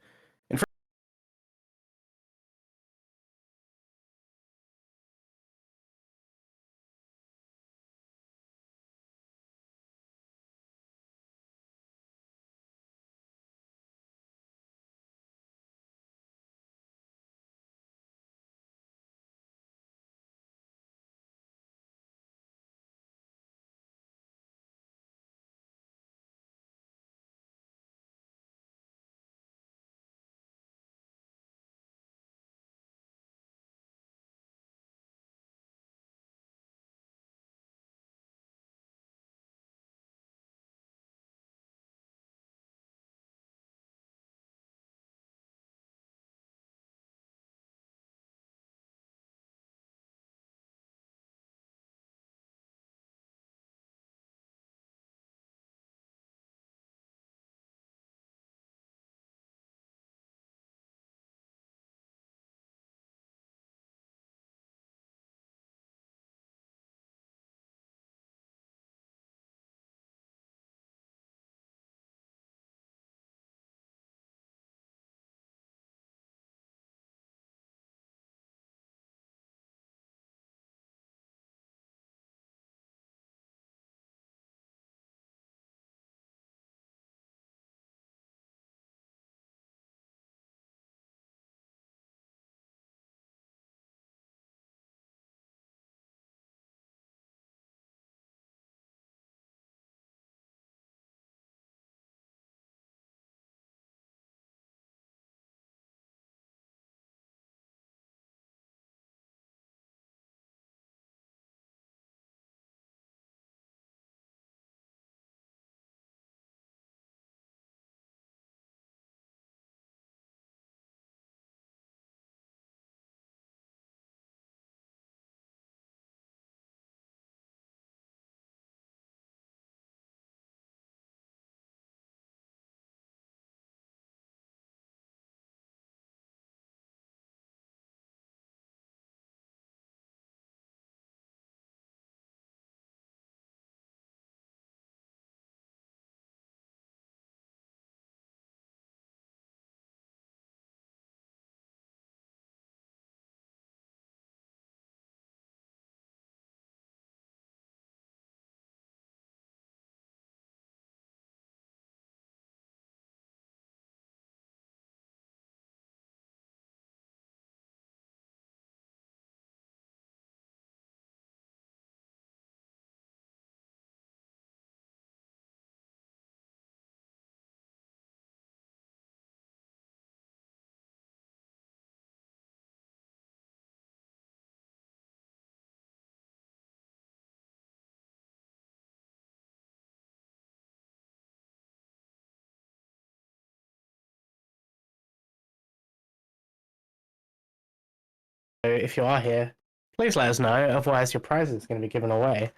So if you are here, please let us know. Otherwise, your prize is going to be given away.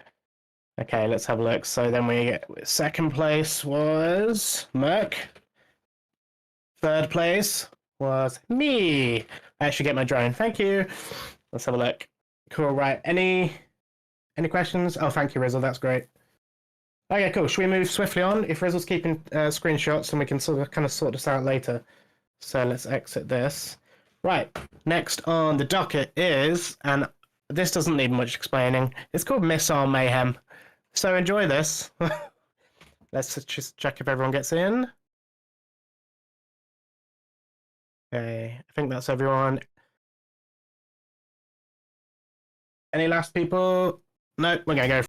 Okay, let's have a look. So then we get second place was Merc. Third place was me. I actually get my drone. Thank you. Let's have a look. Cool. Right. Any questions? Oh, thank you, Rizzle. That's great. Okay, cool. Should we move swiftly on? If Rizzle's keeping screenshots, and we can kind of sort this out later. So let's exit this. Right. Next on the docket is, and this doesn't need much explaining. It's called Missile Mayhem. So enjoy this. Let's just check if everyone gets in. Okay, I think that's everyone. Any last people? No, we're gonna go.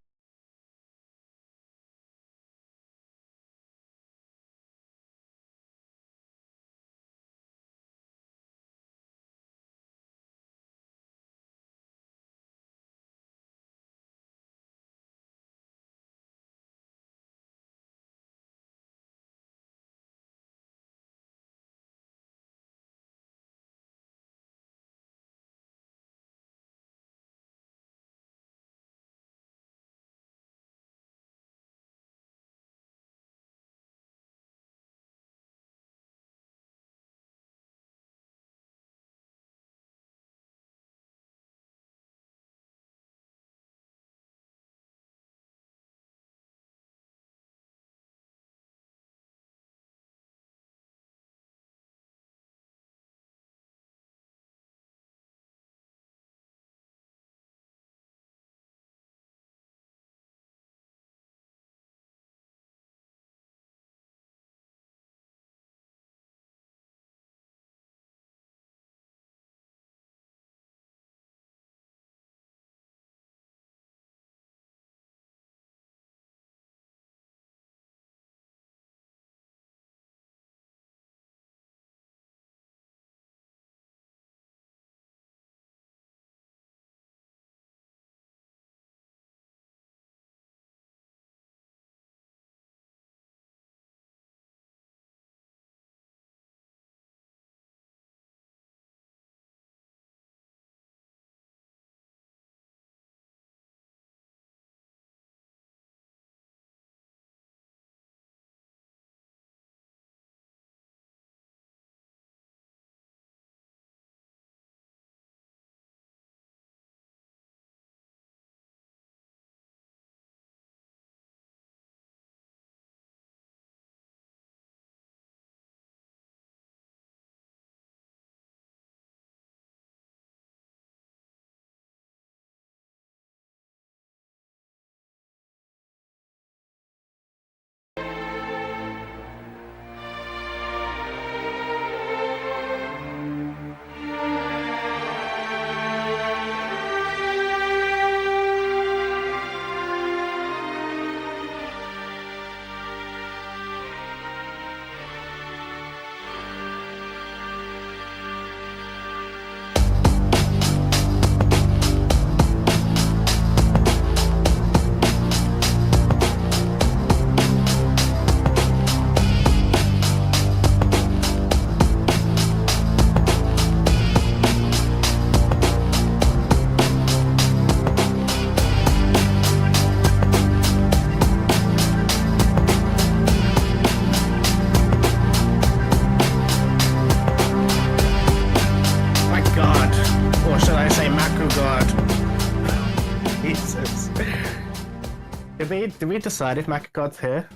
Did we decide if MarbleCards here?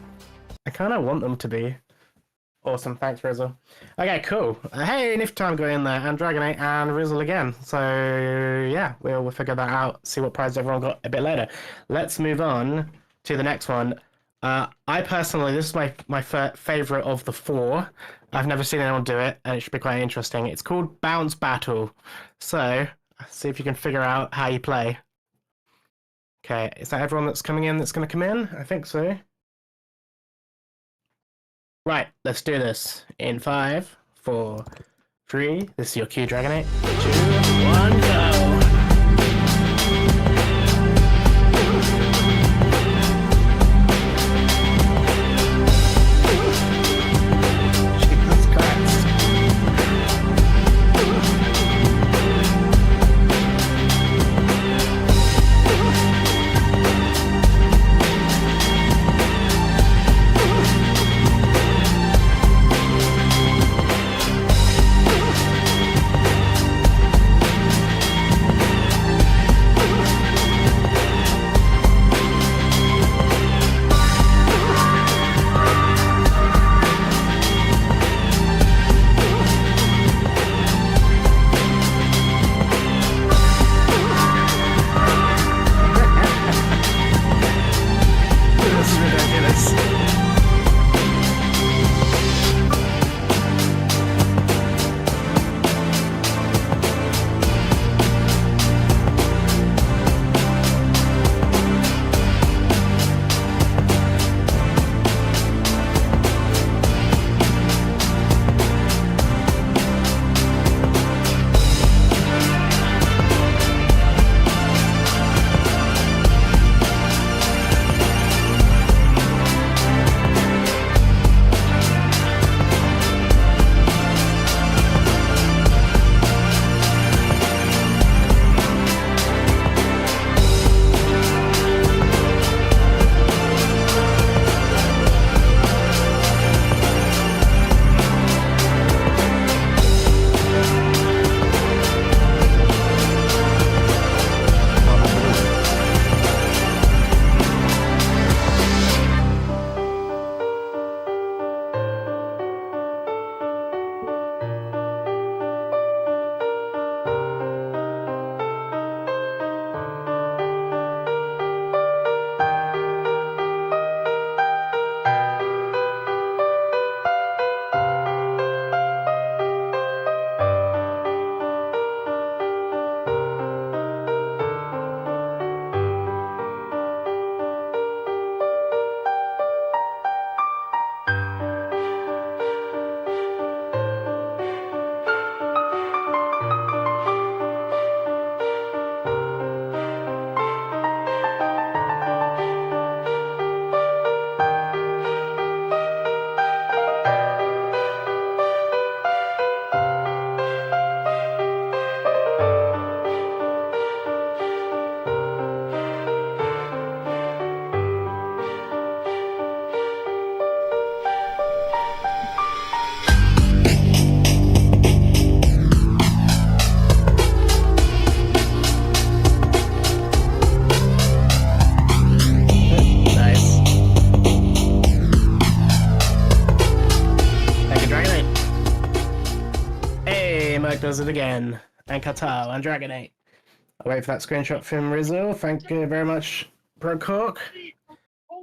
I kind of want them to be. Awesome, thanks Rizzle. Okay, cool. Hey, Nifty Time got in there, and Dragonite and Rizzle again. So yeah, we'll figure that out, see what prize everyone got a bit later. Let's move on to the next one. I personally, this is my favorite of the four. I've never seen anyone do it, and it should be quite interesting. It's called Bounce Battle. So, see if you can figure out how you play. Okay, is that everyone that's coming in that's going to come in? I think so. Right, let's do this. In 5, 4, 3. This is your cue, Dragonite. 2, 1, go! does it again. And Katal and Dragonate. I'll wait for that screenshot from Rizzo. Thank you very much, Brocork.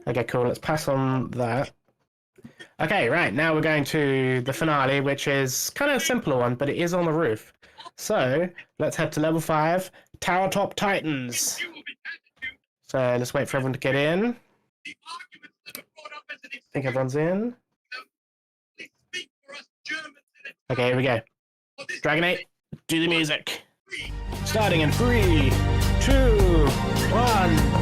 Okay, cool. Let's pass on that. Okay, right. Now we're going to the finale, which is kind of a simpler one, but it is on the roof. So let's head to level 5, Tower Top Titans. So let's wait for everyone to get in. I think everyone's in. Okay, here we go. Dragonate, do the music. Starting in 3, 2, 1.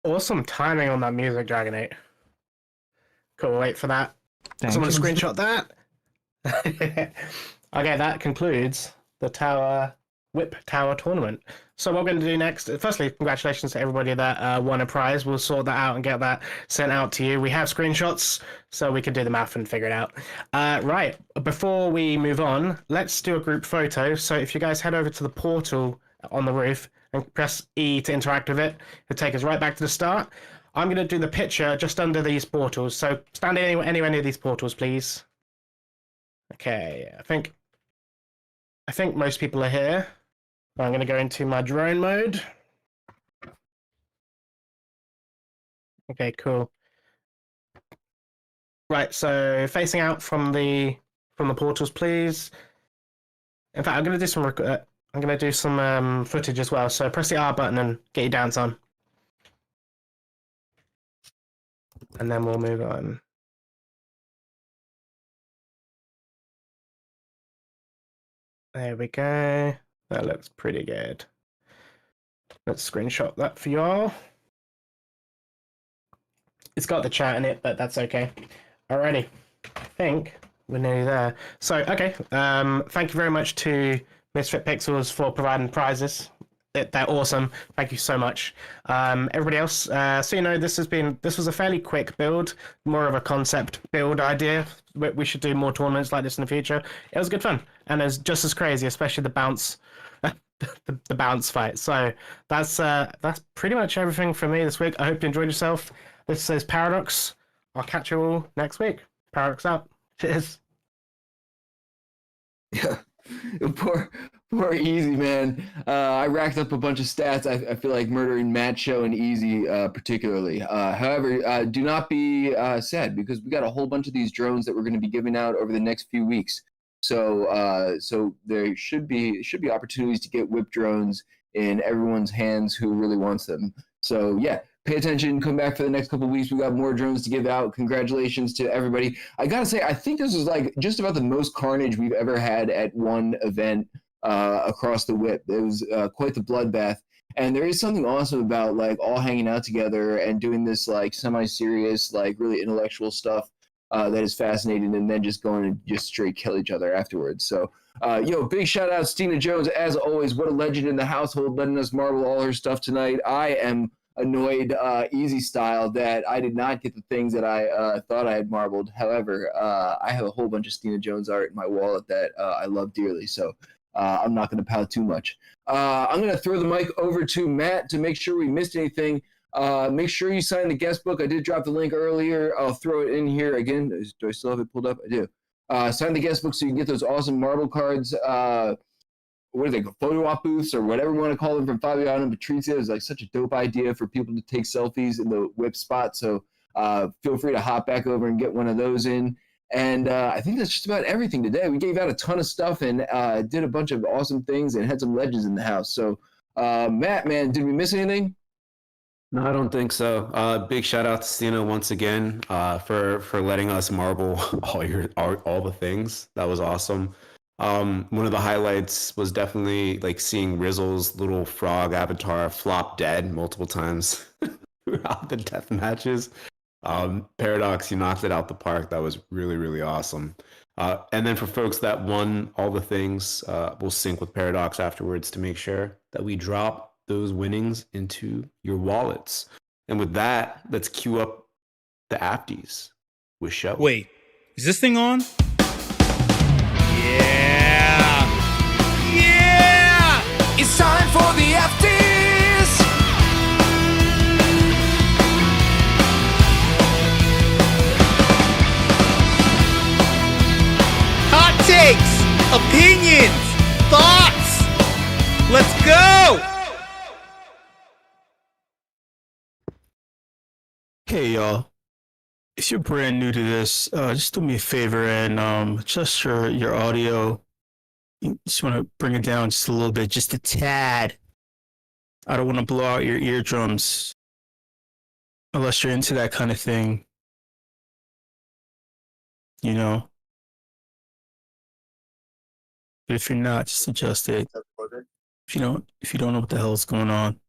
Awesome timing on that music, Dragonate. Cool, wait for that. Someone screenshot that. Okay, that concludes the WIP Tower tournament. So what we're going to do next, firstly, congratulations to everybody that won a prize. We'll sort that out and get that sent out to you. We have screenshots, so we can do the math and figure it out. Right, before we move on, let's do a group photo. So if you guys head over to the portal on the roof and press E to interact with it, it'll take us right back to the start. I'm going to do the picture just under these portals. So stand anywhere near these portals, please. Okay, I think most people are here. I'm going to go into my drone mode. Okay, cool. Right, so facing out from the portals, please. In fact, I'm going to do some footage as well. So press the R button and get your dance on, and then we'll move on. There we go. That looks pretty good. Let's screenshot that for you all. It's got the chat in it, but that's okay. Alrighty. I think we're nearly there. So, okay. Thank you very much to Misfit Pixels for providing prizes. They're awesome. Thank you so much. Everybody else, so you know, this was a fairly quick build, more of a concept build idea. We should do more tournaments like this in the future. It was good fun, and it's just as crazy, especially the bounce, the bounce fight. So that's pretty much everything from me this week. I hope you enjoyed yourself. This is Paradoxx. I'll catch you all next week. Paradoxx out. Cheers. Yeah, poor Easy, man. I racked up a bunch of stats. I feel like murdering Matt Show and Easy particularly. However, do not be sad because we got a whole bunch of these drones that we're going to be giving out over the next few weeks. So there should be opportunities to get WIP drones in everyone's hands who really wants them. So yeah, pay attention. Come back for the next couple of weeks. We got more drones to give out. Congratulations to everybody. I gotta say, I think this is like just about the most carnage we've ever had at one event across the WIP. It was quite the bloodbath. And there is something awesome about like all hanging out together and doing this like semi-serious, like really intellectual stuff that is fascinating, and then just going and just straight kill each other afterwards. So, big shout out Stina Jones, as always. What a legend in the household, letting us marble all her stuff tonight. I am annoyed, Easy style, that I did not get the things that I thought I had marbled. However, I have a whole bunch of Stina Jones art in my wallet that I love dearly, so I'm not going to pout too much. I'm going to throw the mic over to Matt to make sure we missed anything. Make sure you sign the guest book. I did drop the link earlier. I'll throw it in here again. Do I still have it pulled up? I do. Sign the guest book so you can get those awesome MarbleCards. What are they, photo op booths or whatever you want to call them, from Fabiano and Patrizia. It was like such a dope idea for people to take selfies in the WIP spot. So feel free to hop back over and get one of those in. And I think that's just about everything today. We gave out a ton of stuff and did a bunch of awesome things and had some legends in the house. So Matt, man, did we miss anything? No, I don't think so. Big shout out to Stina once again for letting us marble all the things. That was awesome. One of the highlights was definitely like seeing Rizzle's little frog avatar flop dead multiple times throughout the death matches. Paradoxx, you knocked it out the park. That was really, really awesome. And then for folks that won all the things, we'll sync with Paradoxx afterwards to make sure that we drop those winnings into your wallets. And with that, let's queue up the Apties with Show. Wait, is this thing on? Yeah! Yeah! It's time for the FTs! Hot takes, opinions, thoughts. Let's go! Hey y'all, if you're brand new to this, just do me a favor and adjust your audio. You just want to bring it down just a little bit, just a tad. I don't want to blow out your eardrums unless you're into that kind of thing. You know? But if you're not, just adjust it. If you don't know what the hell is going on.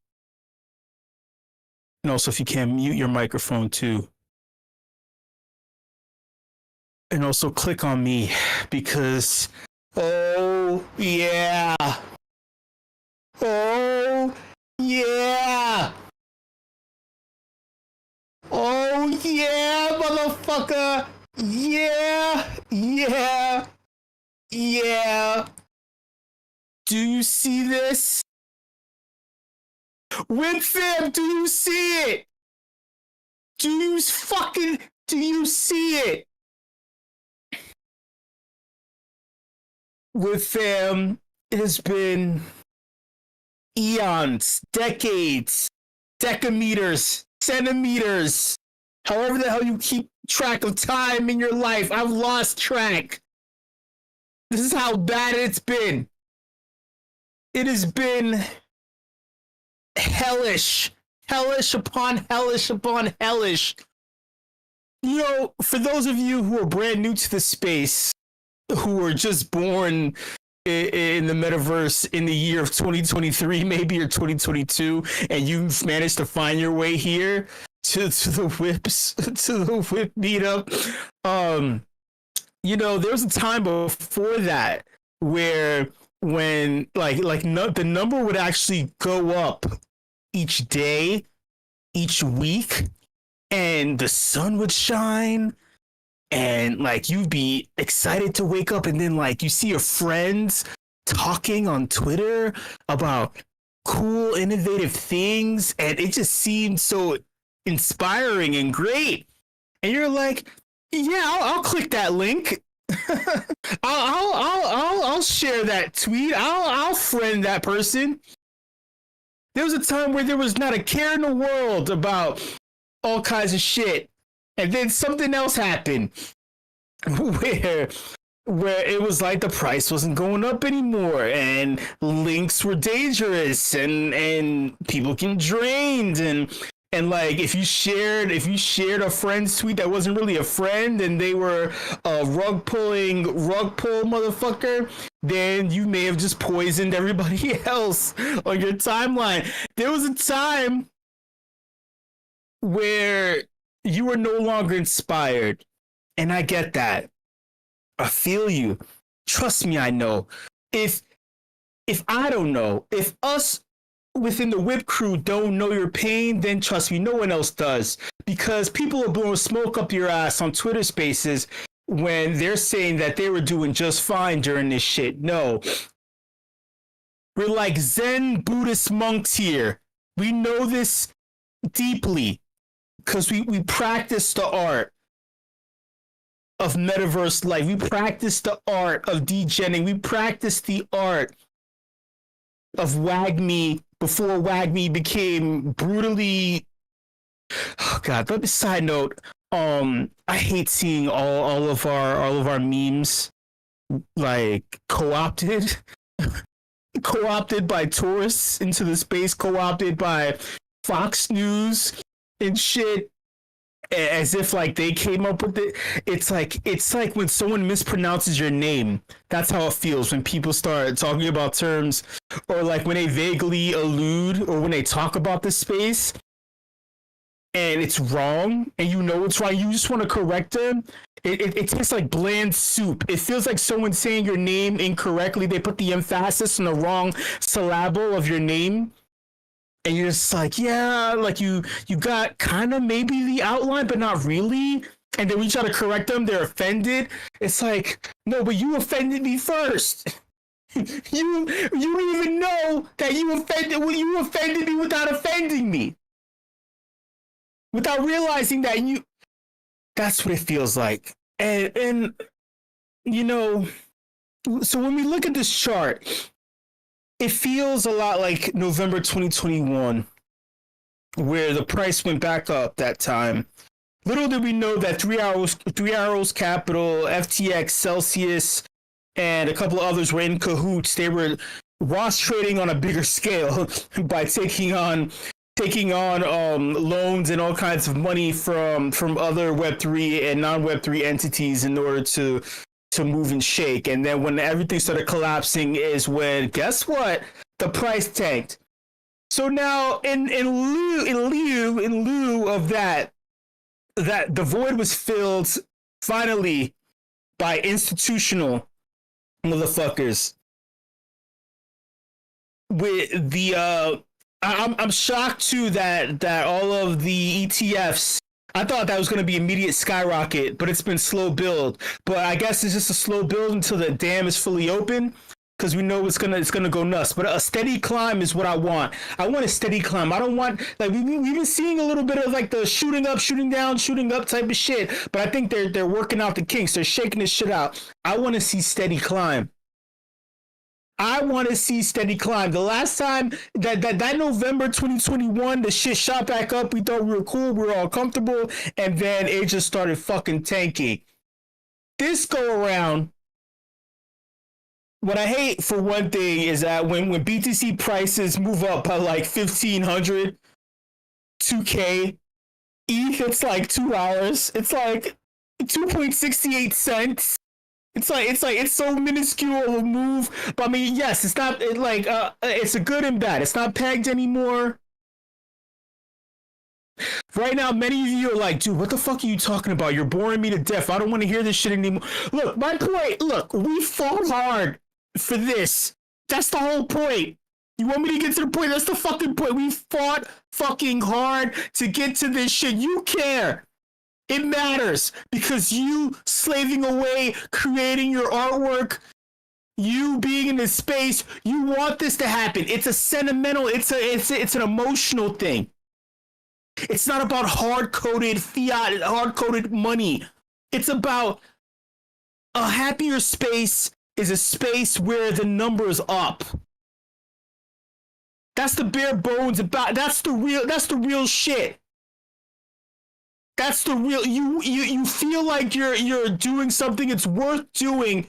And also, if you can, mute your microphone too. And also click on me because, oh yeah. Oh yeah. Oh yeah, motherfucker. Yeah. Yeah. Yeah. Do you see this? WinFam, do you see it? Do you see it? WinFam, it has been eons, decades, decameters, centimeters, however the hell you keep track of time in your life. I've lost track. This is how bad it's been. It has been hellish upon hellish. You know, for those of you who are brand new to the space, who were just born in the metaverse in the year of 2023, maybe, or 2022, and you've managed to find your way here to the WIP Meetup, there was a time before that where when the number would actually go up each day, each week, and the sun would shine, and like you'd be excited to wake up, and then like you see your friends talking on Twitter about cool, innovative things, and it just seemed so inspiring and great. And you're like, yeah, I'll click that link. I'll share that tweet. I'll friend that person. There was a time where there was not a care in the world about all kinds of shit, and then something else happened where it was like the price wasn't going up anymore, and links were dangerous, and people getting drained, and like if you shared a friend's tweet that wasn't really a friend and they were a rug pull motherfucker, then you may have just poisoned everybody else on your timeline. There was a time where you were no longer inspired, and I get that. I feel you. Trust me, I know. If I don't know, if us within the WIP crew don't know your pain, then trust me, no one else does. Because people are blowing smoke up your ass on Twitter Spaces when they're saying that they were doing just fine during this shit. No. We're like Zen Buddhist monks here. We know this deeply because we practice the art of metaverse life. We practice the art of degenning. We practice the art of WAGME before WAGME became brutally. Oh God! But side note, I hate seeing all of our memes like co-opted by tourists into the space, co-opted by Fox News and shit. As if like they came up with it. It's like when someone mispronounces your name. That's how it feels when people start talking about terms, or like when they vaguely allude or when they talk about the space and it's wrong and you know it's wrong. You just want to correct them. It tastes like bland soup. It feels like someone saying your name incorrectly. They put the emphasis on the wrong syllable of your name. And you're just like, yeah, like you got kind of maybe the outline, but not really. And then we try to correct them. They're offended. It's like, no, but you offended me first. you don't even know that you offended me without offending me. Without realizing that that's what it feels like. And so when we look at this chart, it feels a lot like November 2021, where the price went back up that time. Little did we know that Three Arrows Capital, FTX, Celsius, and a couple of others were in cahoots. They were wash trading on a bigger scale by taking on loans and all kinds of money from other Web3 and non-Web3 entities in order to move and shake. And then when everything started collapsing is when, guess what? The price tanked. So now in lieu of that the void was filled finally by institutional motherfuckers with the I'm shocked too that all of the ETFs, I thought that was going to be immediate skyrocket, but it's been slow build. But I guess it's just a slow build until the dam is fully open, because we know it's gonna go nuts. But a steady climb is what I want. I want a steady climb. I don't want, like, we've been seeing a little bit of like the shooting up, shooting down, shooting up type of shit. But I think they're working out the kinks. They're shaking this shit out. I want to see steady climb. I want to see steady climb. The last time that November 2021, the shit shot back up. We thought we were cool. We were all comfortable. And then it just started fucking tanking. This go around, what I hate for one thing is that when BTC prices move up by like 1,500, 2K, ETH, it's like 2 hours. It's like 2.68 cents. It's so minuscule a move, but I mean, yes, it's not it's a good and bad. It's not pegged anymore. Right now, many of you are like, dude, what the fuck are you talking about? You're boring me to death. I don't want to hear this shit anymore. Look, my point, look, we fought hard for this. That's the whole point. You want me to get to the point? That's the fucking point. We fought fucking hard to get to this shit. You care. It matters because you slaving away, creating your artwork, you being in this space, you want this to happen. It's a sentimental, it's an emotional thing. It's not about hard-coded fiat, hard-coded money. It's about a happier space is a space where the number's up. That's the bare bones about. That's the real shit. That's the real. You feel like you're doing something it's worth doing.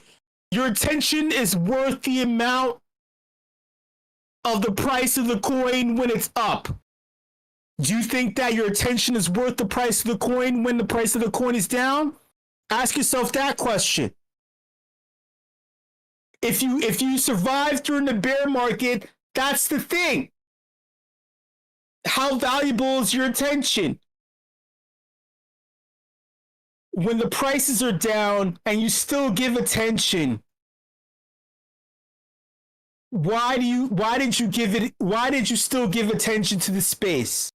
Your attention is worth the amount of the price of the coin when it's up. Do you think that your attention is worth the price of the coin when the price of the coin is down? Ask yourself that question. If you survive during the bear market, that's the thing. How valuable is your attention? When the prices are down and you still give attention, why did you still give attention to the space?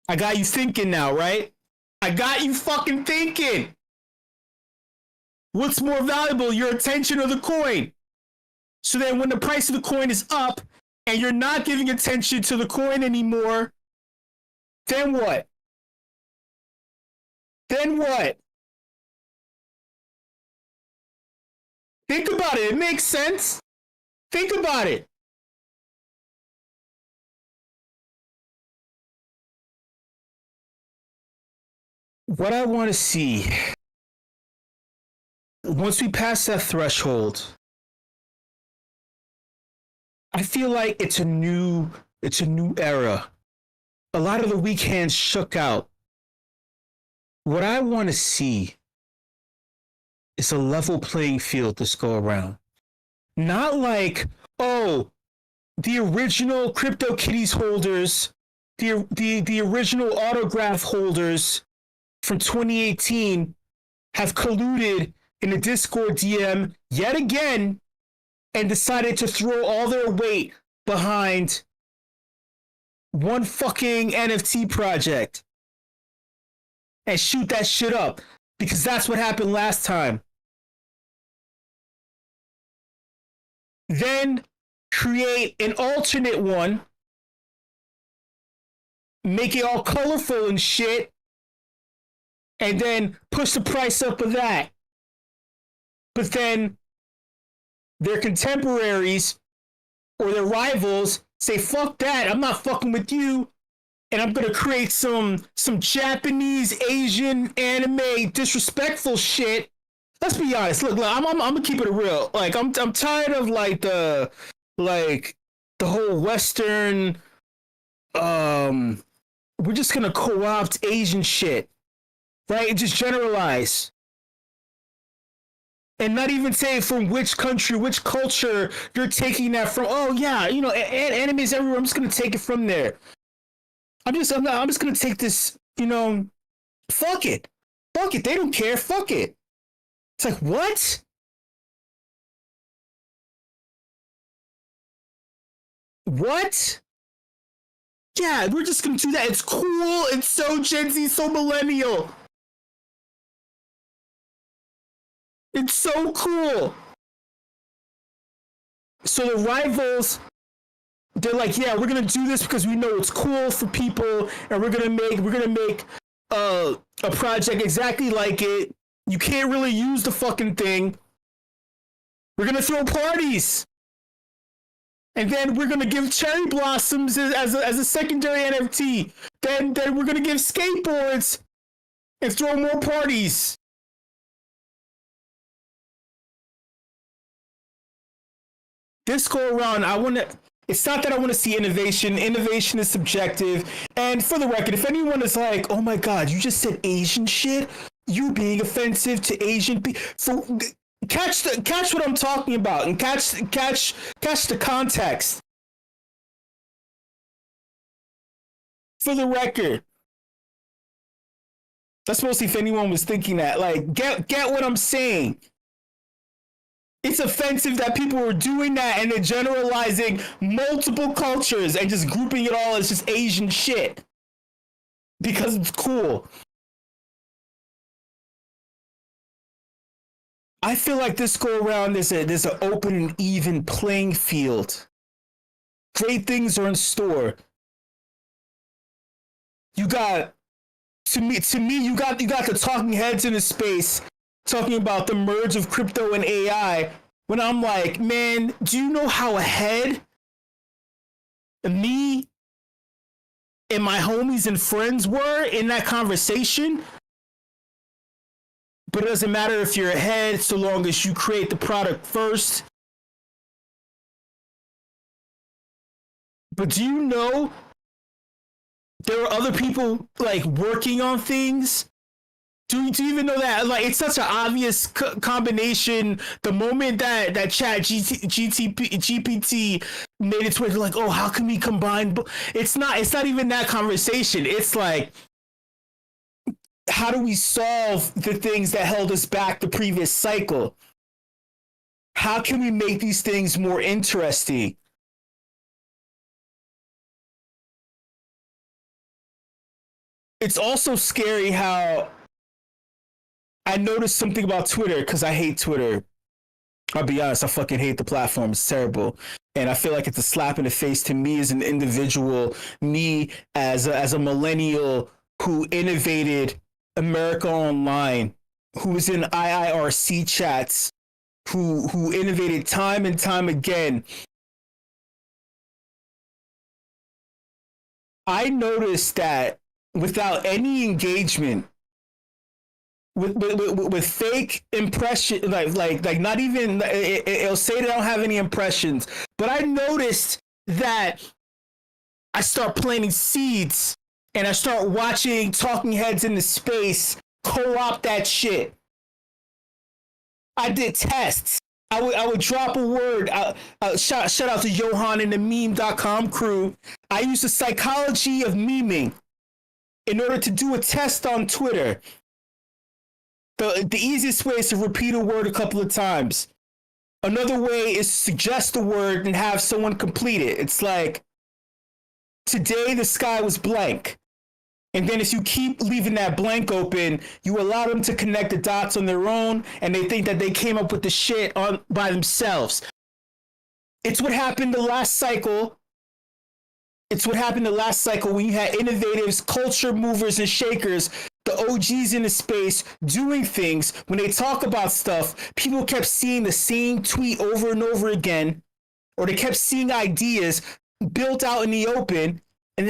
I got you thinking now, right? I got you fucking thinking. What's more valuable, your attention or the coin? So then when the price of the coin is up and you're not giving attention to the coin anymore, then what? Then what? Think about it. It makes sense. Think about it. What I want to see, once we pass that threshold, I feel like it's a new era. A lot of the weak hands shook out. What I want to see is a level playing field this go around. Not like, oh, the original CryptoKitties holders, the original autograph holders from 2018 have colluded in a Discord DM yet again and decided to throw all their weight behind one fucking NFT project and shoot that shit up, because that's what happened last time. Then create an alternate one, make it all colorful and shit, and then push the price up of that. But then their contemporaries or their rivals say, fuck that, I'm not fucking with you, and I'm gonna create some Japanese, Asian, anime, disrespectful shit. Let's be honest. Look, I'm gonna keep it real. Like, I'm tired of the whole Western, we're just gonna co-opt Asian shit, right? And just generalize. And not even say from which country, which culture you're taking that from. Oh yeah, anime is everywhere. I'm just gonna take it from there. I'm just gonna take this. Fuck it. They don't care. Fuck it. It's like, what? What? Yeah, we're just gonna do that. It's cool. It's so Gen Z, so millennial. It's so cool. So the rivals, they're like, yeah, we're gonna do this because we know it's cool for people, and we're gonna make a project exactly like it. You can't really use the fucking thing. We're gonna throw parties, and then we're gonna give cherry blossoms as a secondary NFT. Then we're gonna give skateboards and throw more parties. This go around, it's not that I want to see innovation. Innovation is subjective. And for the record, if anyone is like, oh my God, you just said Asian shit, you being offensive to Asian people. So catch what I'm talking about and catch the context. For the record. That's mostly if anyone was thinking that. Like, get what I'm saying. It's offensive that people are doing that and they're generalizing multiple cultures and just grouping it all as just Asian shit. Because it's cool. I feel like this go around there's an open and even playing field. Great things are in store. You got to me you got the talking heads in the space talking about the merge of crypto and AI, when I'm like, man, do you know how ahead me and my homies and friends were in that conversation? But it doesn't matter if you're ahead so long as you create the product first. But do you know there are other people like working on things? Do you even know that? Like, it's such an obvious combination. The moment that Chat GPT made it to where they're like, oh, how can we combine? It's not even that conversation. It's like, how do we solve the things that held us back the previous cycle? How can we make these things more interesting? It's also scary how I noticed something about Twitter, because I hate Twitter. I'll be honest, I fucking hate the platform. It's terrible. And I feel like it's a slap in the face to me as an individual, me as a millennial who innovated America Online, who was in IIRC chats, who innovated time and time again. I noticed that without any engagement, with fake impression, like not even, it'll say they don't have any impressions, but I noticed that I start planting seeds and I start watching talking heads in the space co-opt that shit. I did tests. I would drop a word. Shout out to Johan and the meme.com crew. I used the psychology of meming in order to do a test on Twitter. The easiest way is to repeat a word a couple of times. Another way is to suggest a word and have someone complete it. It's like, today the sky was blank. And then if you keep leaving that blank open, you allow them to connect the dots on their own, and they think that they came up with the shit by themselves. It's what happened the last cycle. It's what happened the last cycle when you had innovators, culture movers, and shakers, the OGs in the space doing things. When they talk about stuff, people kept seeing the same tweet over and over again, or they kept seeing ideas built out in the open, and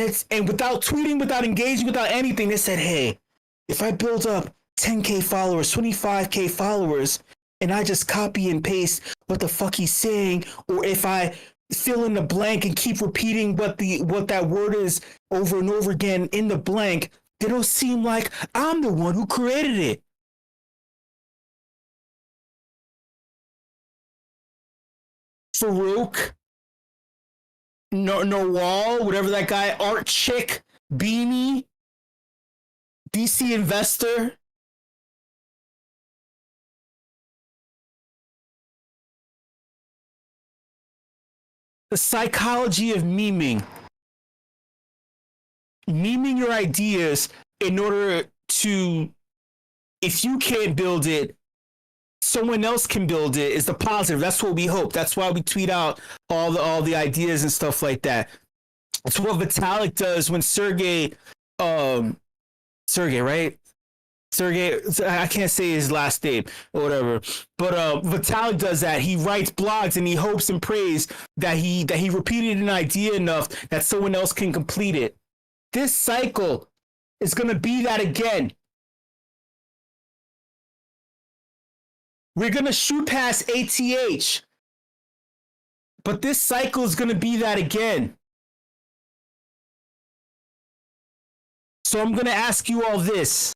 without tweeting, without engaging, without anything, they said, hey, if I build up 10K followers, 25K followers, and I just copy and paste what the fuck he's saying, or if I fill in the blank and keep repeating what that word is over and over again in the blank, it'll seem like I'm the one who created it. Farouk, Nawal, whatever that guy, Art Chick, Beanie, DC Investor. The psychology of meming your ideas in order to, if you can't build it, someone else can build it, is the positive. That's what we hope. That's why we tweet out all the ideas and stuff like that. It's what Vitalik does when Sergey, right? Sergey, I can't say his last name or whatever, but Vitalik does that. He writes blogs and he hopes and prays that he repeated an idea enough that someone else can complete it. This cycle is going to be that again. We're going to shoot past ATH, but this cycle is going to be that again. So I'm going to ask you all this.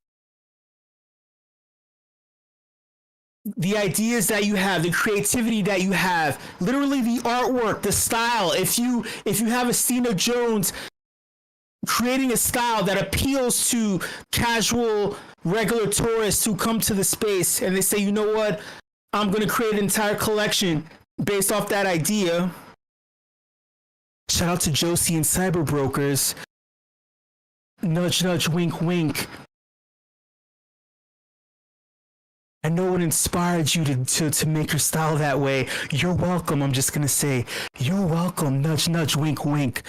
The ideas that you have, the creativity that you have, literally the artwork, the style. If you have a Stina Jones creating a style that appeals to casual, regular tourists who come to the space and they say, you know what, I'm going to create an entire collection based off that idea. Shout out to Josie and Cyber Brokers. Nudge, nudge, wink, wink. I know what inspired you to make your style that way. You're welcome. I'm just going to say, you're welcome. Nudge, nudge, wink, wink.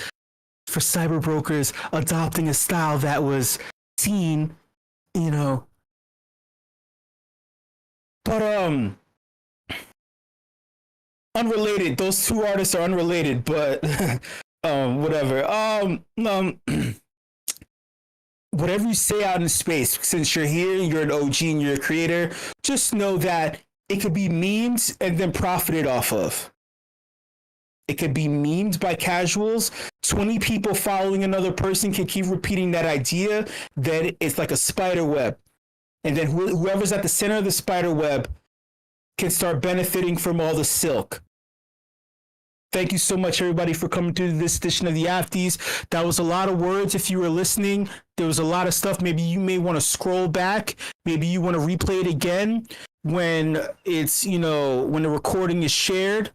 For Cyber Brokers adopting a style that was seen, you know. But, unrelated. Those two artists are unrelated, but, whatever. Whatever you say out in space, since you're here, you're an OG and you're a creator, just know that it could be memed and then profited off of. It could be memed by casuals. 20 people following another person can keep repeating that idea. Then it's like a spider web. And then whoever's at the center of the spider web can start benefiting from all the silk. Thank you so much, everybody, for coming to this edition of the Afties. That was a lot of words. If you were listening, there was a lot of stuff. Maybe you may want to scroll back. Maybe you want to replay it again when it's, you know, when the recording is shared.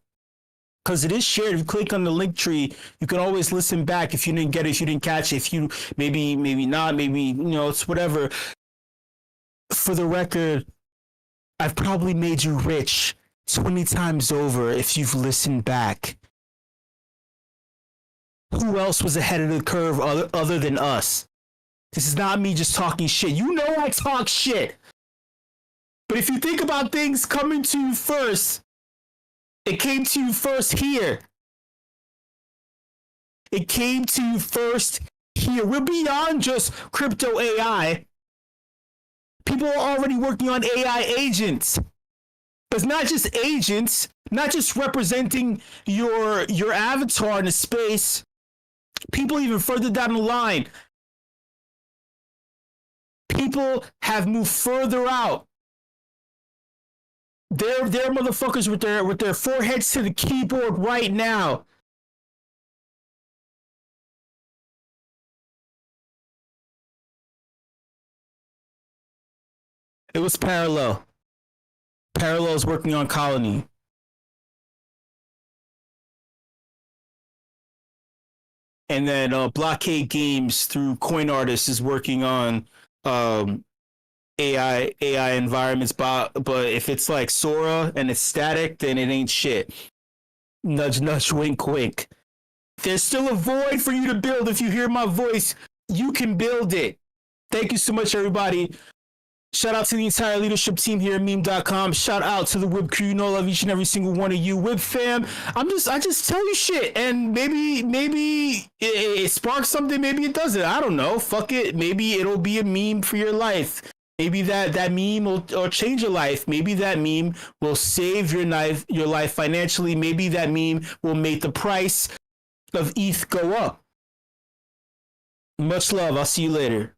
Because it is shared. If you click on the link tree, you can always listen back if you didn't get it, if you didn't catch it, if you maybe not, maybe, you know, it's whatever. For the record, I've probably made you rich 20 times over if you've listened back. Who else was ahead of the curve other than us? This is not me just talking shit. You know I talk shit. But if you think about things coming to you first, it came to you first here. It came to you first here. We're beyond just crypto AI. People are already working on AI agents. But it's not just agents, not just representing your avatar in the space. People even further down the line. People have moved further out. They're motherfuckers with their foreheads to the keyboard right now. It was Parallel. Parallel's working on Colony. And then Blockade Games through Coin Artist is working on AI environments, but if it's like Sora and it's static, then it ain't shit. Nudge, nudge, wink, wink. There's still a void for you to build. If you hear my voice, you can build it. Thank you so much, everybody. Shout out to the entire leadership team here at meme.com. Shout out to the WIP crew. You know, I love each and every single one of you. WIP fam, I just tell you shit, and maybe it sparks something, maybe it doesn't. I don't know. Fuck it. Maybe it'll be a meme for your life. Maybe that meme will change your life. Maybe that meme will save your life financially. Maybe that meme will make the price of ETH go up. Much love. I'll see you later.